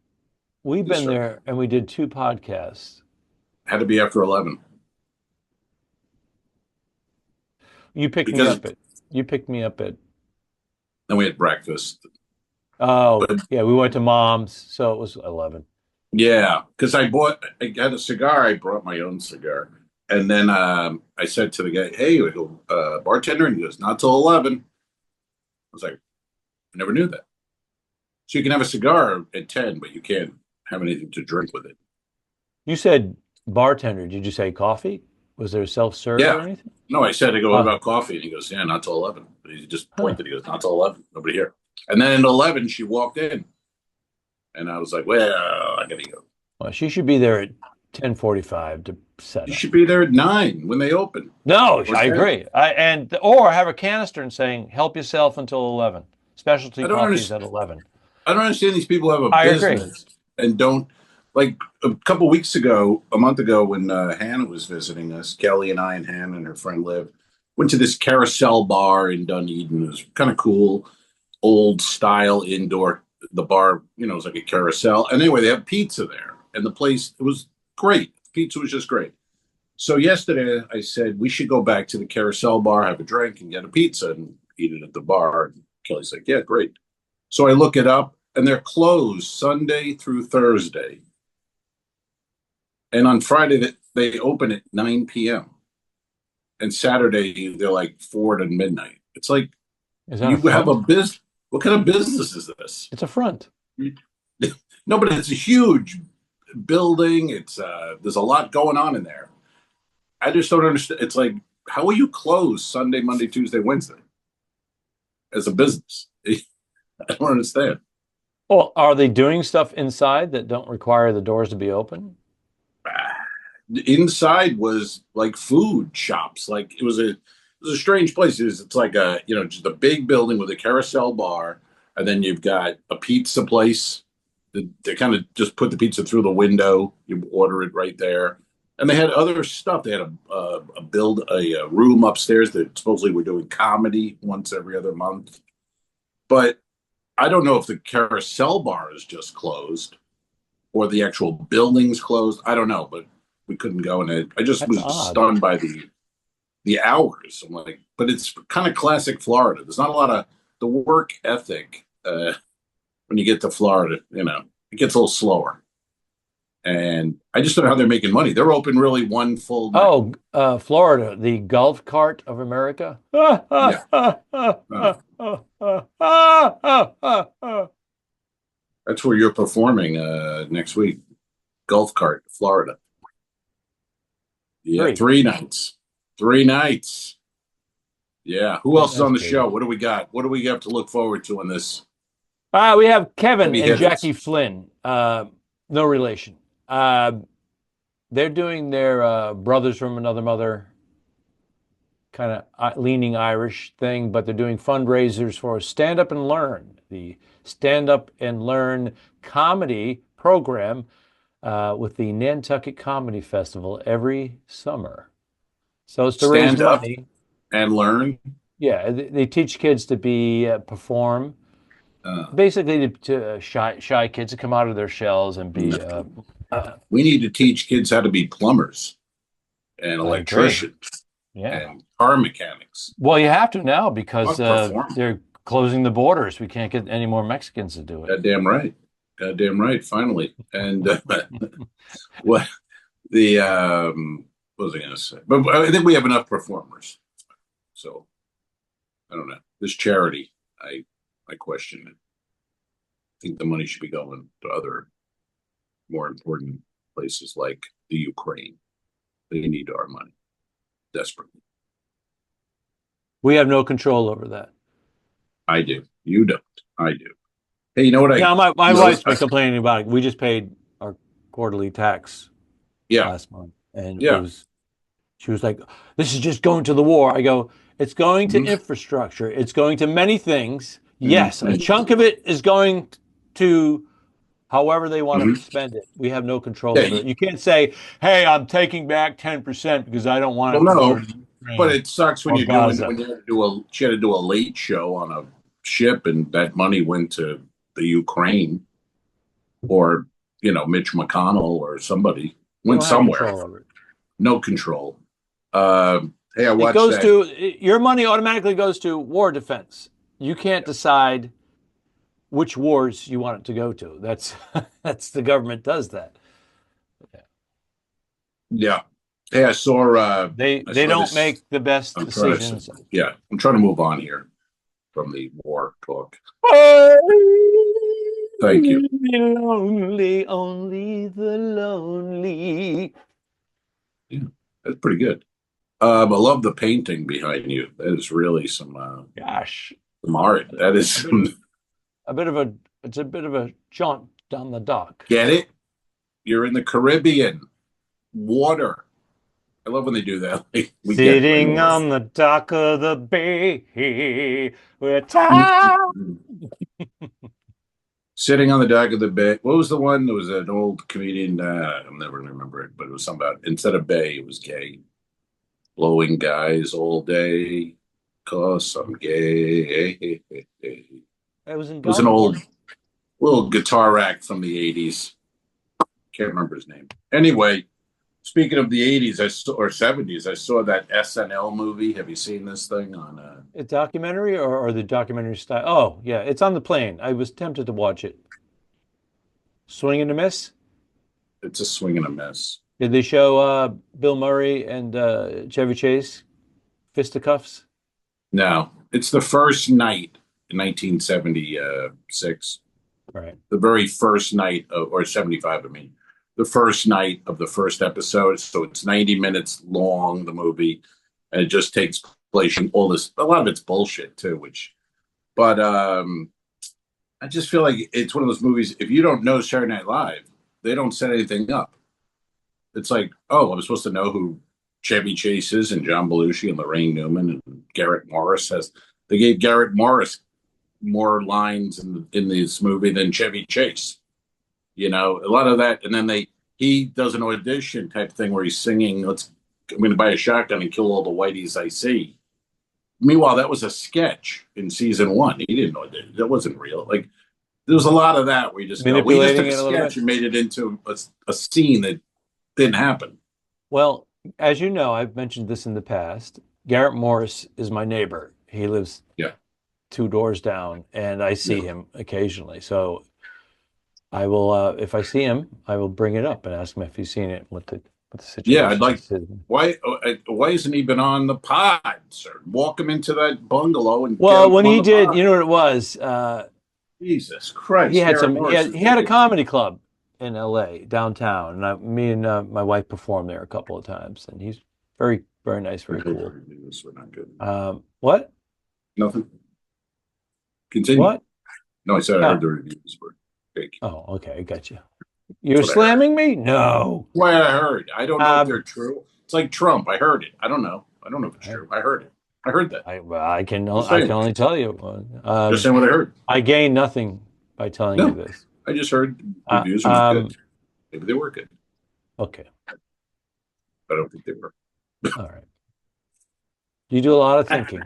We've been there, and we did 2 podcasts. Had to be after 11. You picked me up at. Then we had breakfast. Yeah, we went to Mom's, so it was 11. Yeah, because I had a cigar. I brought my own cigar. And then I said to the guy, hey, bartender? And he goes, not till 11. I was like, I never knew that. So you can have a cigar at 10, but you can't have anything to drink with it. You said bartender. Did you say coffee? Was there self-serve Yeah. or anything? No, I said, I go, what Huh. about coffee? And he goes, yeah, not till 11. But he just Huh. pointed. He goes, not till 11. Nobody here. And then at 11, she walked in. And I was like, well, I got to go. Well, she should be there at 10:45 to set You up. should be there at 9 when they open. No, Or I 10. agree. Or have a canister and saying, help yourself until 11. Specialty I don't coffees understand. at 11. I don't understand these people who have a I agree. business and don't, like a couple weeks ago, a month ago, when Hannah was visiting us, Kelly and I and Hannah and her friend Liv went to this carousel bar in Dunedin. It was kind of cool, old style indoor. The bar, you know, it was like a carousel. And anyway, they have pizza there, and the place, it was great. The pizza was just great. So yesterday, I said we should go back to the carousel bar, have a drink, and get a pizza and eat it at the bar. And Kelly's like, "Yeah, great." So I look it up, and they're closed Sunday through Thursday. And on Friday, they open at 9 p.m. And Saturday, they're like 4 to midnight. It's like, Is that you a front? have a business. What kind of business is this? It's a front. No, but it's a huge building. It's there's a lot going on in there. I just don't understand. It's like, how will you close Sunday, Monday, Tuesday, Wednesday as a business? I don't understand. Well, are they doing stuff inside that don't require the doors to be open? Inside was like food shops. Like it was a strange place. It's like a, you know, just a big building with a carousel bar, and then you've got a pizza place. They kind of just put the pizza through the window. You order it right there, and they had other stuff. They had a room upstairs that supposedly were doing comedy once every other month. But I don't know if the carousel bar is just closed or the actual building's closed. I don't know, but we couldn't go in it. I just That's was odd. stunned by the hours. I'm like, but it's kind of classic Florida. There's not a lot of the work ethic when you get to Florida. You know, it gets a little slower. And I just don't know how they're making money. They're open really one full night. Oh, Florida, the golf cart of America. That's where you're performing next week. Golf cart, Florida. Yeah, 3 nights. 3 nights. Yeah. Who else is on the show? What do we got? What do we have to look forward to in this? We have Kevin Heavy and hitters. Jackie Flynn. No relation. They're doing their brothers from another mother kind of leaning Irish thing, but they're doing fundraisers for Stand Up and Learn, the Stand Up and Learn comedy program with the Nantucket Comedy Festival every summer. So it's to raise money and learn. Yeah, they teach kids to be perform. Basically, to shy kids to come out of their shells and be. We need to teach kids how to be plumbers and electricians and car mechanics. Well, you have to now because they're closing the borders. We can't get any more Mexicans to do it. Goddamn right. Goddamn right. Finally. And what the what was I going to say? But I think we have enough performers. So I don't know. This charity, I question it. I think the money should be going to other more important places like the Ukraine. They need our money desperately. We have no control over that. I do. You don't. I do. Hey, you know what? My wife's been complaining about it. We just paid our quarterly tax last month. And she was like, this is just going to the war. I go, it's going to infrastructure. It's going to many things. Yes, a chunk of it is going to however they want to spend it. We have no control over it. You can't say, hey, I'm taking back 10% because I don't want to go to Ukraine. But it sucks when you had to do a late show on a ship and that money went to the Ukraine or, you know, Mitch McConnell or somebody went somewhere. No control. Hey, I watched that. Your money automatically goes to war defense. You can't decide which wars you want it to go to. That's the government does that. Yeah. Hey, I saw they don't make the best decisions. I'm trying to move on here from the war talk. Thank you. Lonely, only the lonely. Yeah. That's pretty good. I love the painting behind you. That is really some Gosh, art. That is some. It's a bit of a jaunt down the dock. Get it? You're in the Caribbean, water. I love when they do that. Like, we get Sitting on the dock of the bay, we're tired. Sitting on the dock of the bay. What was the one? There was an old comedian. I'm never gonna remember it, but it was something about instead of bay, it was gay. Blowing guys all day, 'cause I'm gay. It was in It was an old little guitar act from the 80s. Can't remember his name. Anyway, speaking of the 80s or 70s, I saw that SNL movie. Have you seen this thing on a documentary or the documentary style? Oh, yeah, it's on the plane. I was tempted to watch it. Swing and a Miss? It's a swing and a miss. Did they show Bill Murray and Chevy Chase fisticuffs? No, it's the first night in 1976. Right. The very first night or 75, I mean. The first night of the first episode. So it's 90 minutes long, the movie. And it just takes place in all this. A lot of it's bullshit too, but I just feel like it's one of those movies. If you don't know Saturday Night Live, they don't set anything up. It's like, oh, I'm supposed to know who Chevy Chase is and John Belushi and Lorraine Newman and Garrett Morris has. They gave Garrett Morris more lines in this movie than Chevy Chase. You know, a lot of that, and then he does an audition type thing where he's singing, I'm going to buy a shotgun and kill all the whiteys I see. Meanwhile, that was a sketch in season 1. He didn't know that wasn't real. Like, there was a lot of that where you just go, we just took a sketch and made it into a scene that didn't happen. Well, as you know, I've mentioned this in the past. Garrett Morris is my neighbor. He lives 2 doors down, and I see him occasionally. So I will, if I see him, I will bring it up and ask him if he's seen it, what the situation. Yeah, I'd like. Why hasn't he been on the pod, sir? Walk him into that bungalow and. Well, when he did, you know what it was? Jesus Christ! He had He had a comedy club in L.A. downtown, and me and my wife performed there a couple of times, and he's very, very nice, very cool. We're not good. What? Nothing. Continue. What? No, I said I heard the reviews were fake. Oh, okay, I got you. You're slamming me? No. What I heard. I don't know if they're true. It's like Trump. I heard it. I don't know. I don't know if it's true. I heard it. I heard that. I can only tell you. Just saying what I heard. I gain nothing by telling you this. I just heard reviews were good. Maybe they were good. Okay. I don't think they were. All right. You do a lot of thinking.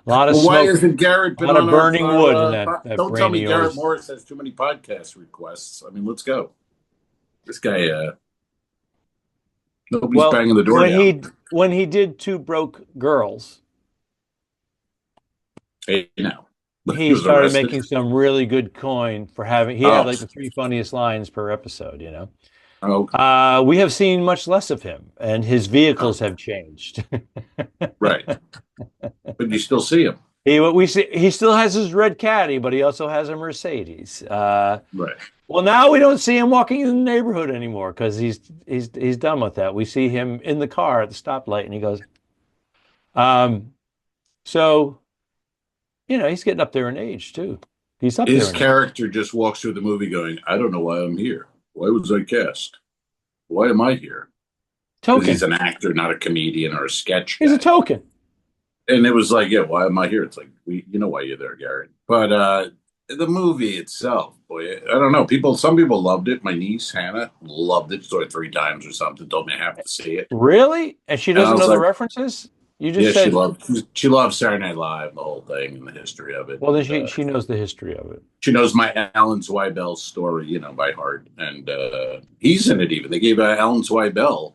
A lot of smoke. Why isn't Garrett been on burning wood in that don't tell me Garrett Morris has too many podcast requests. I mean, let's go. This guy, nobody's banging the door when he did Two Broke Girls, hey, now he started making some really good coin for having. He had like the 3 funniest lines per episode. You know. Okay. We have seen much less of him, and his vehicles have changed. Right. But you still see him. He still has his red caddy, but he also has a Mercedes. Right. Well, now we don't see him walking in the neighborhood anymore because he's done with that. We see him in the car at the stoplight, and he goes. So, you know, he's getting up there in age too. He's up there. His character just walks through the movie going, "I don't know why I'm here. Why was I cast? Why am I here?" Token. He's an actor, not a comedian or a sketch guy. He's a token. And it was like, yeah, why am I here? It's like, you know why you're there, Garrett. But the movie itself, boy, I don't know. Some people loved it. My niece, Hannah, loved it. Saw it 3 times or something. Told me I have to see it. Really? And she doesn't know the references? You just said she loves Saturday Night Live, the whole thing, and the history of it. Well, then she knows the history of it. She knows my Alan Zweibel story, you know, by heart. And he's in it even. They gave Alan Zweibel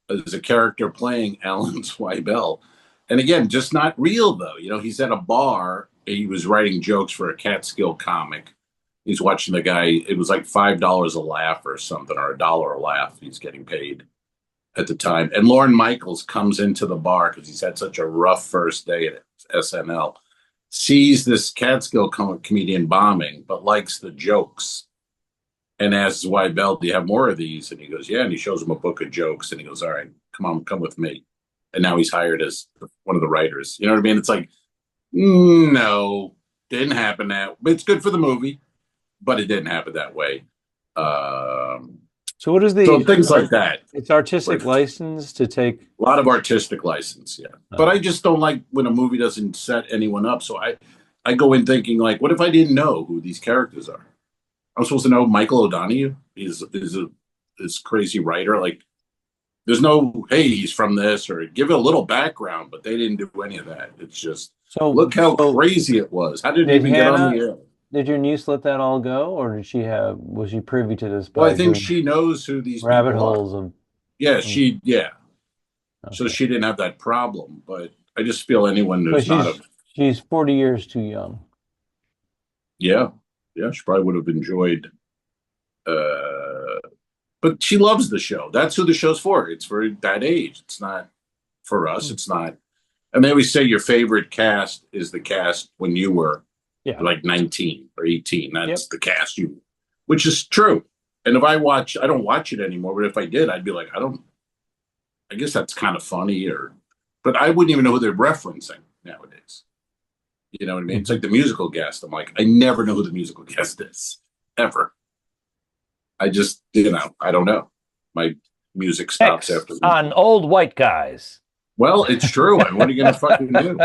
as a character playing Alan Zweibel. And again, just not real, though. You know, he's at a bar. He was writing jokes for a Catskill comic. He's watching the guy. It was like $5 a laugh or something, or $1 a laugh. He's getting paid at the time. And Lorne Michaels comes into the bar because he's had such a rough first day at SNL, sees this Catskill comedian bombing, but likes the jokes. and asks his wife, Bell, do you have more of these? And he goes, yeah. And he shows him a book of jokes, and he goes, all right, come with me. And now he's hired as one of the writers. You know what I mean? It's like, no, didn't happen that. But it's good for the movie, but it didn't happen that way. So what is the so things like that? It's artistic license to take a lot of artistic license, yeah. But I just don't like when a movie doesn't set anyone up. So I go in thinking like, what if I didn't know who these characters are? I'm supposed to know Michael O'Donoghue is this crazy writer. Like, there's no, hey, he's from this, or give it a little background, but they didn't do any of that. It's just, look how crazy it was. How did it even get on the air? Did your niece let that all go, or was she privy to this? Well, I think she knows who these rabbit holes are. Yeah, yeah. Okay. So she didn't have that problem, but I just feel anyone who's she's 40 years too young. Yeah, she probably would have enjoyed. But she loves the show. That's who the show's for. It's for that age. It's not for us. It's not. And they always say your favorite cast is the cast when you were like 19 or 18. That's the cast which is true. And if I don't watch it anymore, but if I did, I'd be like, I guess that's kind of funny, but I wouldn't even know who they're referencing nowadays. You know what I mean? It's like the musical guest. I'm like, I never know who the musical guest is, ever. I just, I don't know. My music stops after on old white guys. Well, it's true. What are you going to fucking do?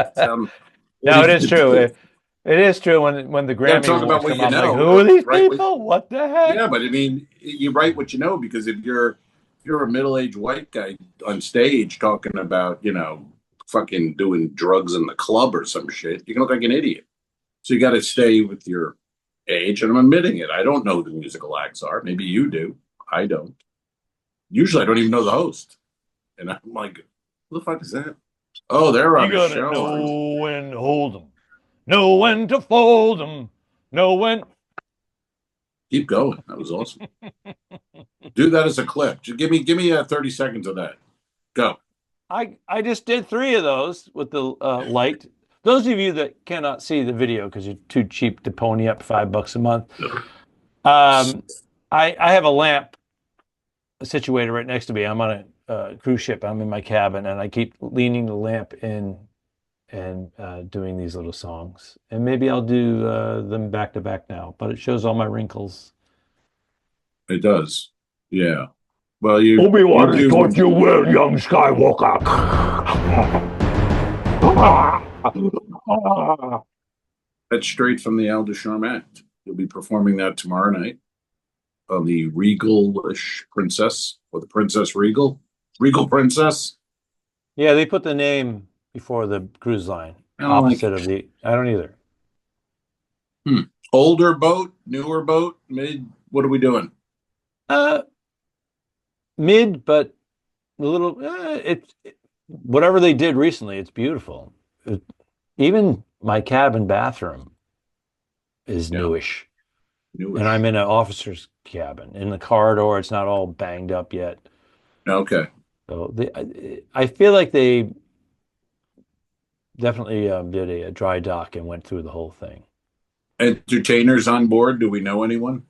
No, it is true. It is true when the Grammy talk about what you know. Like, who are these people? What the heck? Yeah, but I mean, you write what you know, because if you're a middle-aged white guy on stage talking about, fucking doing drugs in the club or some shit, you can look like an idiot. So you got to stay with your age, and I'm admitting it. I don't know who the musical acts are. Maybe you do. I don't. Usually I don't even know the host. And I'm like, who the fuck is that? Oh, they're on the show. You gotta know when to hold them. Know when to fold them. Know when. Keep going. That was awesome. Do that as a clip. Just give me 30 seconds of that. Go. I just did 3 of those with the light. Those of you that cannot see the video because you're too cheap to pony up $5 a month, I have a lamp situated right next to me. I'm on a cruise ship. I'm in my cabin, and I keep leaning the lamp in and doing these little songs. And maybe I'll do them back to back now, but it shows all my wrinkles. It does. Yeah. Well, Obi-Wan taught you well, young Skywalker. That's straight from the Ducharme Act. You'll be performing that tomorrow night on the Regal-ish Princess, or the Princess Regal Princess. Yeah, they put the name before the cruise line. Opposite of the. I don't either. Older boat, newer boat, mid. What are we doing? Mid, but a little. Whatever they did recently, it's beautiful. Even my cabin bathroom is newish. And I'm in an officer's cabin. In the corridor, it's not all banged up yet. Okay. So I feel like they definitely did a dry dock and went through the whole thing. Entertainers on board? Do we know anyone?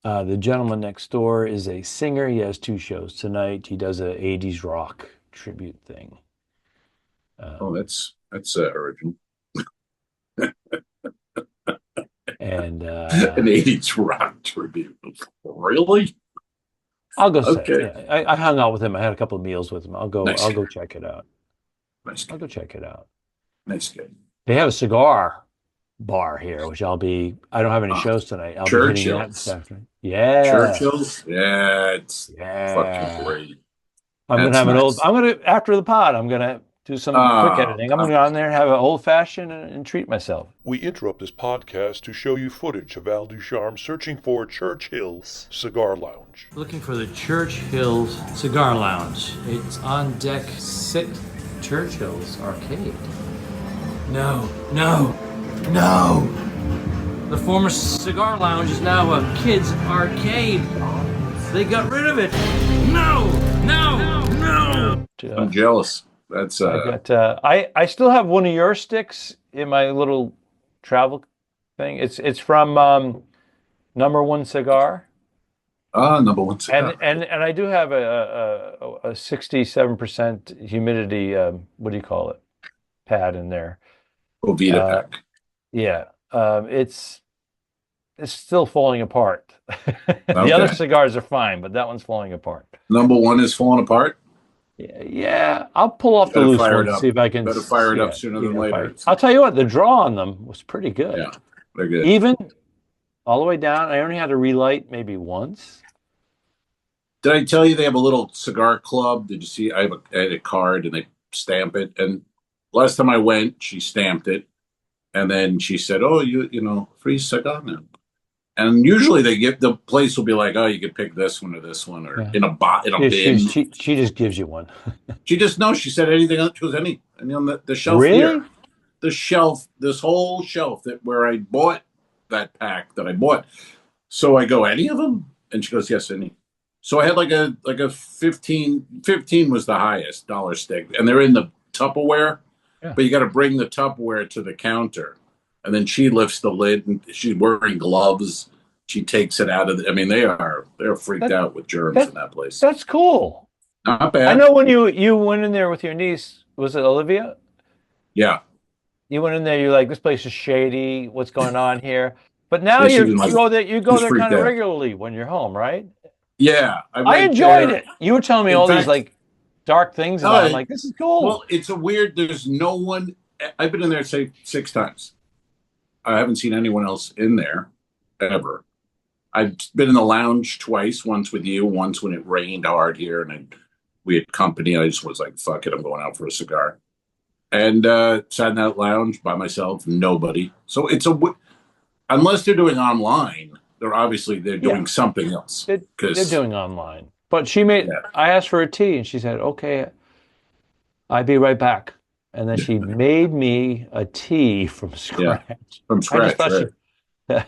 The gentleman next door is a singer. He has 2 shows tonight. He does a 80s rock tribute thing. That's original. And an 80s rock tribute. Really? I'll go say it. Yeah, I hung out with him. I had a couple of meals with him. I'll go check it out. I'll go check it out. Nice guy. They have a cigar bar here, which I don't have any shows tonight. I'll be hitting that this afternoon. Yeah. Churchill's? Yeah, it's fucking great. After the pod, I'm gonna do some quick editing. I'm gonna go on there and have an old fashioned and treat myself. We interrupt this podcast to show you footage of Al Ducharme searching for Churchill's Cigar Lounge. Looking for the Churchill's Cigar Lounge. It's on deck 6. Churchill's Arcade. No. The former cigar lounge is now a kids' arcade. They got rid of it. No. I'm jealous. That's I still have one of your sticks in my little travel thing. It's from Number one cigar. Number one cigar. And I do have a 67% humidity. What do you call it? Pad in there. Ovita pack. Yeah. It's still falling apart. The Okay. other cigars are fine, but that one's falling apart. Number one is falling apart. Yeah. I'll pull off the Better loose fire one it and up. see if I can. Better fire it up yeah, sooner you than know, later. I'll tell you what, the draw on them was pretty good. Yeah, they're good. Even all the way down, I only had to relight maybe once. Did I tell you they have a little cigar club? Did you see? I had a card and they stamp it. And last time I went, she stamped it, and then she said, "Oh, you know, free cigar now." And usually the place will be like, "Oh, you can pick this one or this one or in a bin." She just gives you one. She said anything else. She goes, any. And on the shelf Really? here, the shelf, this whole shelf where I bought that pack that I bought. So I go, any of them? And she goes, yes, any. So I had like a 15 was the highest dollar stick, and they're in the Tupperware, but you got to bring the Tupperware to the counter, and then she lifts the lid, and she's wearing gloves. She takes it out of I mean, they're freaked out with germs in that place. That's cool. Not bad. I know when you went in there with your niece, was it Olivia? Yeah. You went in there, you're like, this place is shady. What's going on here? But now Yeah, you go there kind of out. regularly when you're home, right? Yeah. I enjoyed it. You were telling me these like dark things, and I'm like, this is cool. Well, it's there's no one. I've been in there, say, 6 times. I haven't seen anyone else in there ever. I've been in the lounge twice, once with you, once when it rained hard here, and we had company. I just was like, fuck it, I'm going out for a cigar. And sat in that lounge by myself, nobody. So it's unless they're doing online, they're doing something else. They're doing online. But I asked for a tea, and she said, okay, I'll be right back. And then she made me a tea from scratch. Yeah, from scratch, right.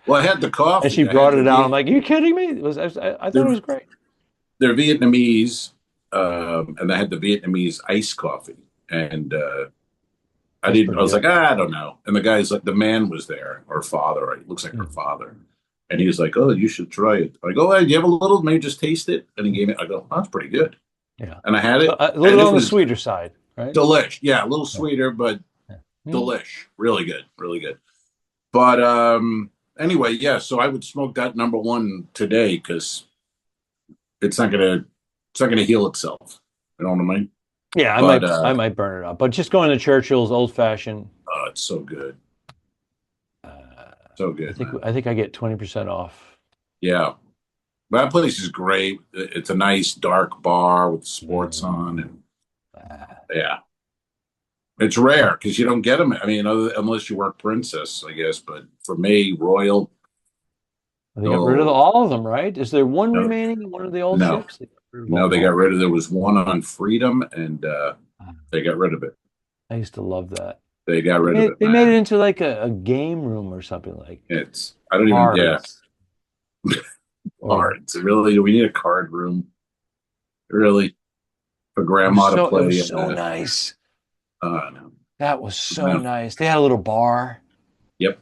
Well, I had the coffee. And she brought it out. I'm like, are you kidding me? I thought it was great. They're Vietnamese, and I had the Vietnamese iced coffee. And I was like, I don't know. And the guy's like, the man was there, her father. It looks like her father. And he was like, oh, you should try it. I go, hey, do you have a little? Maybe just taste it. And he gave it. I go, oh, that's pretty good. Yeah. And I had it. A little on the sweeter side, right? Delish. Yeah, a little sweeter, but delish. Really good. Really good. But anyway, yeah, so I would smoke that number one today because it's not gonna heal itself. You know what I mean? Yeah, I might burn it up. But just going to Churchill's old fashioned. Oh, it's so good. So good. I think I get 20% off. Yeah. That place is great. It's a nice dark bar with sports on, and yeah. It's rare because you don't get them. I mean, unless you work Princess, I guess. But for me, Royal. They got rid of all of them, right? Is there one remaining in one of the old ships? No, they got rid of. There was one on Freedom, and they got rid of it. I used to love that. They got rid of it. They made it into like a game room or something like. It's. I don't even. Yeah. Cards. Really? Do we need a card room? Really? For grandma to play? It was so nice. No. That was so nice. They had a little bar. Yep.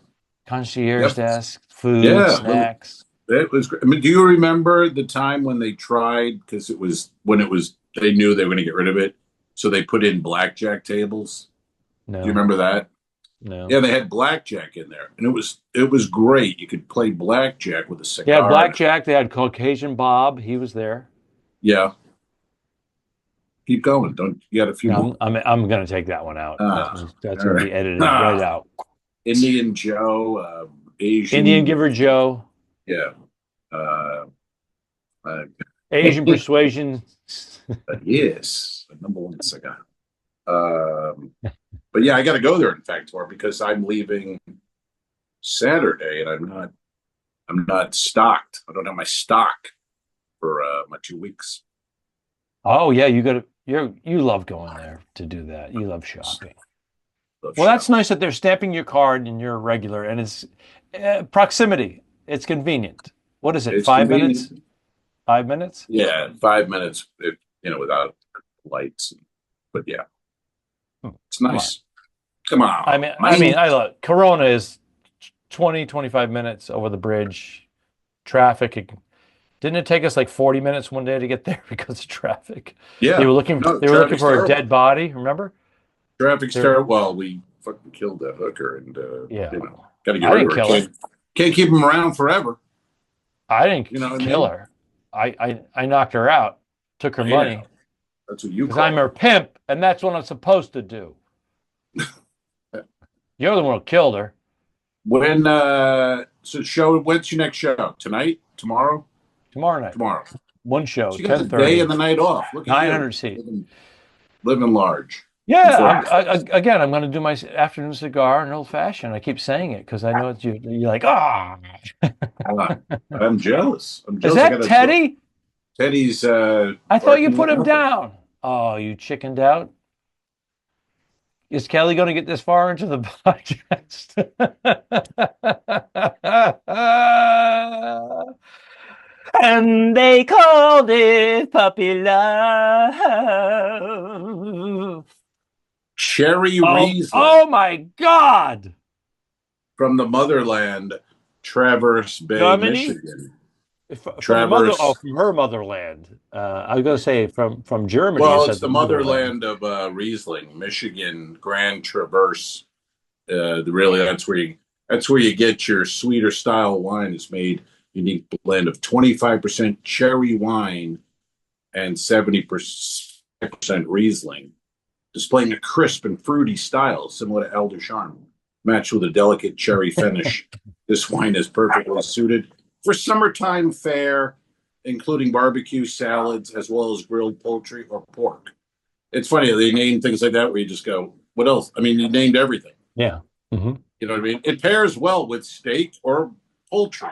Concierge desk, food, snacks. It was great. I mean, do you remember the time when they tried, because they knew they were going to get rid of it, so they put in blackjack tables? No. Do you remember that? No. Yeah, they had blackjack in there, and it was great. You could play blackjack with a cigar. Yeah, blackjack. They had Caucasian Bob. He was there. Yeah. Keep going. Don't you got a few more? I'm going to take that one out. That's going to be edited right out. Indian Joe, Indian Giver Joe. Yeah. Asian Persuasion. Yes, the number one cigar. But yeah, I got to go there. In fact, because I'm leaving Saturday, and I'm not stocked. I don't have my stock for my 2 weeks. Oh yeah, you love going there to do that. You love shopping. That's nice that they're stamping your card and you're regular, and it's proximity. It's convenient. What is it? It's 5 convenient. minutes? 5 minutes? Yeah, 5 minutes. Without lights. But yeah, it's nice. Come on. I mean, I love Corona is 20, 25 minutes over the bridge. Traffic. Didn't it take us like 40 minutes one day to get there because of traffic? Yeah. They were looking No, they were looking traffic's for a terrible. dead body, remember? Traffic's They're- terrible. Well, we fucking killed that hooker, and Yeah. you know, got to get I rid didn't of her. kill her. Can't keep them around forever. I didn't You know what I kill mean? her. I knocked her out, took her Yeah. money. That's what you Because call I'm it. her pimp, and that's what I'm supposed to do. You're the one who killed her. When when's your next show? Tonight? Tomorrow? Tomorrow night. Tomorrow. One show, So you got the 10:30. day and the night off. Look at 900 you. seats. Living large. Yeah, again, I'm going to do my afternoon cigar and old fashioned. I keep saying it because I know it's you. You're like, ah. I'm jealous. Is that Teddy? Teddy's. I thought you put him down. Oh, you chickened out. Is Kelly going to get this far into the podcast? And they called it puppy love. Cherry Riesling. Oh my God! From the motherland, Traverse Bay, Germany? Michigan. From her motherland. I was going to say from Germany. Well, it's the motherland of Riesling, Michigan, Grand Traverse. Really, that's where you get your sweeter style wine. It's made unique blend of 25% cherry wine and 70% Riesling, displaying a crisp and fruity style similar to El Ducharme, matched with a delicate cherry finish. This wine is perfectly suited for summertime fare, including barbecue, salads, as well as grilled poultry or pork. It's funny, they name things like that where you just go, what else? I mean, you named everything. Yeah. Mm-hmm. You know what I mean? It pairs well with steak or poultry.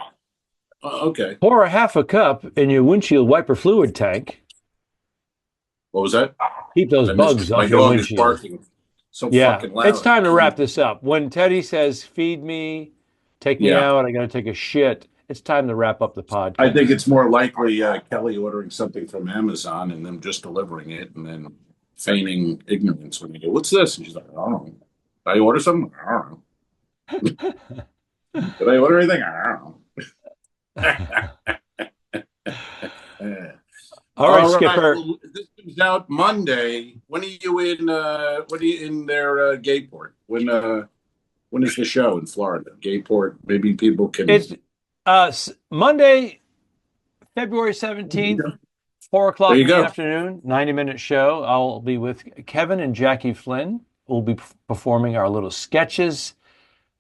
Okay. Pour a half a cup in your windshield wiper fluid tank. What was that? Keep those bugs off my your dog windshield. is barking so Yeah, fucking loud. it's time to wrap this up. When Teddy says, feed me, take me out, I got to take a shit, it's time to wrap up the podcast. I think it's more likely Kelly ordering something from Amazon and them just delivering it and then feigning ignorance when you go, what's this? And she's like, I don't know. Did I order something? I don't know. Did I order anything? I don't know. All right, Skipper. Well, this comes out Monday. When are you in? When are you in their Gayport? When is the show in Florida? Gayport. Maybe people can. It's Monday, February 17th, 4:00 in the afternoon, 90-minute show. I'll be with Kevin and Jackie Flynn. We'll be performing our little sketches.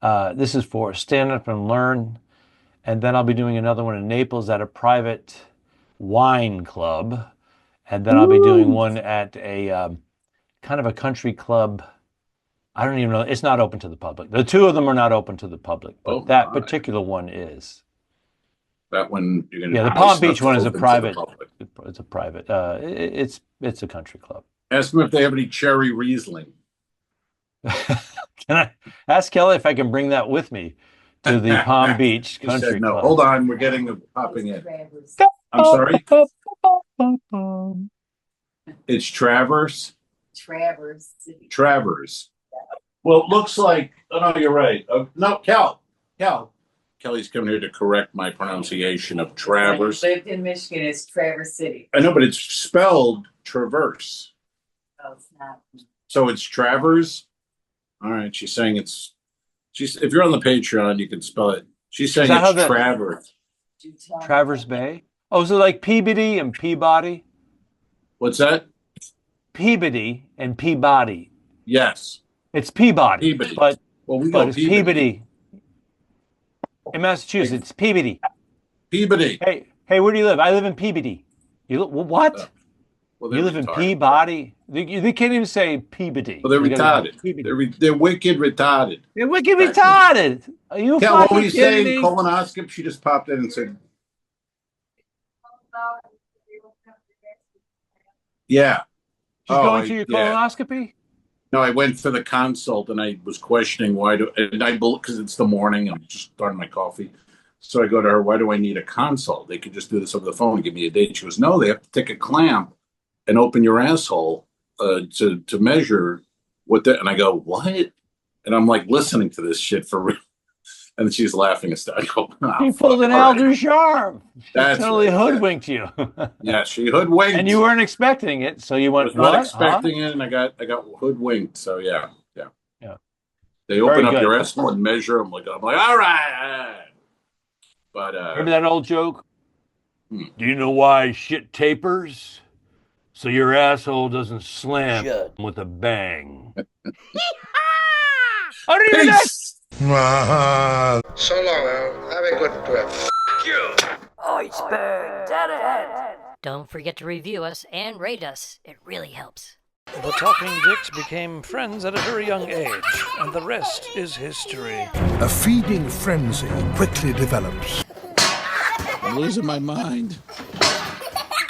This is for Stand Up and Learn. And then I'll be doing another one in Naples at a private wine club. And then I'll be doing one at a kind of a country club. I don't even know. It's not open to the public. The two of them are not open to the public, but that particular one is. That one you're gonna. Yeah, the Palm Beach one is a private. It's a private. It's a country club. Ask them if they have any cherry Riesling. Can I ask Kelly if I can bring that with me to the Palm Beach Country no. Club? Hold on, we're getting the popping in. I'm sorry. It's Traverse. Travers. Well, it looks like. Oh no, you're right. No, Kel. Kelly's coming here to correct my pronunciation of Traverse. When you lived in Michigan, it's Traverse City. I know, but it's spelled Traverse. No, it's not. So it's Travers. All right, she's saying it's. If you're on the Patreon, you can spell it. She's saying it's Travers. Travers Bay. Oh, so like Peabody and Peabody. What's that? Peabody and Peabody. Yes. It's Peabody. But it's Peabody. In Massachusetts, Peabody. Peabody. Hey, where do you live? I live in Peabody. What? Well, you live in Peabody? They can't even say Peabody. Well, they're retarded. They're wicked retarded. They're wicked retarded. Are you fucking what were you saying? me? Colonoscopy? She just popped in and said, yeah. She's going to your colonoscopy? No, I went for the consult and I was questioning because it's the morning. I'm just starting my coffee. So I go to her, why do I need a consult? They could just do this over the phone and give me a date. She goes, no, they have to take a clamp and open your asshole to measure what and I go, what? And I'm like listening to this shit for real. And she's laughing and stuff. I go, He pulled an Al Ducharme. She That's totally right. hoodwinked you. Yeah, she hoodwinked. And you weren't expecting it, so you I went, was not what? expecting it, and I got hoodwinked. So yeah. They Very open up good. your escort and measure them. I'm like, all right. But Remember that old joke? Hmm. Do you know why shit tapers? So your asshole doesn't slam with a bang. How do you do that? So long, Al. Have a good trip. Iceberg jaded. Don't forget to review us and rate us. It really helps. The Talking Dicks became friends at a very young age, and the rest is history. A feeding frenzy quickly develops. I'm losing my mind.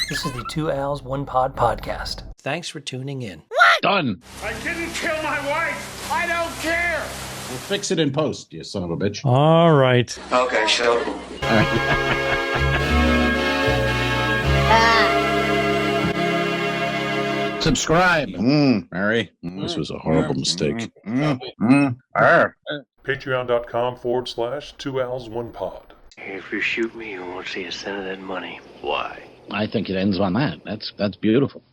This is the Two Owls, One Pod podcast. Thanks for tuning in. Done. I didn't kill my wife. I don't care. We'll fix it in post, you son of a bitch. All right. Okay, so. Subscribe. Mary. This was a horrible mistake. Patreon.com/2owls1pod. If you shoot me, you won't see a cent of that money. Why? I think it ends on that. That's beautiful.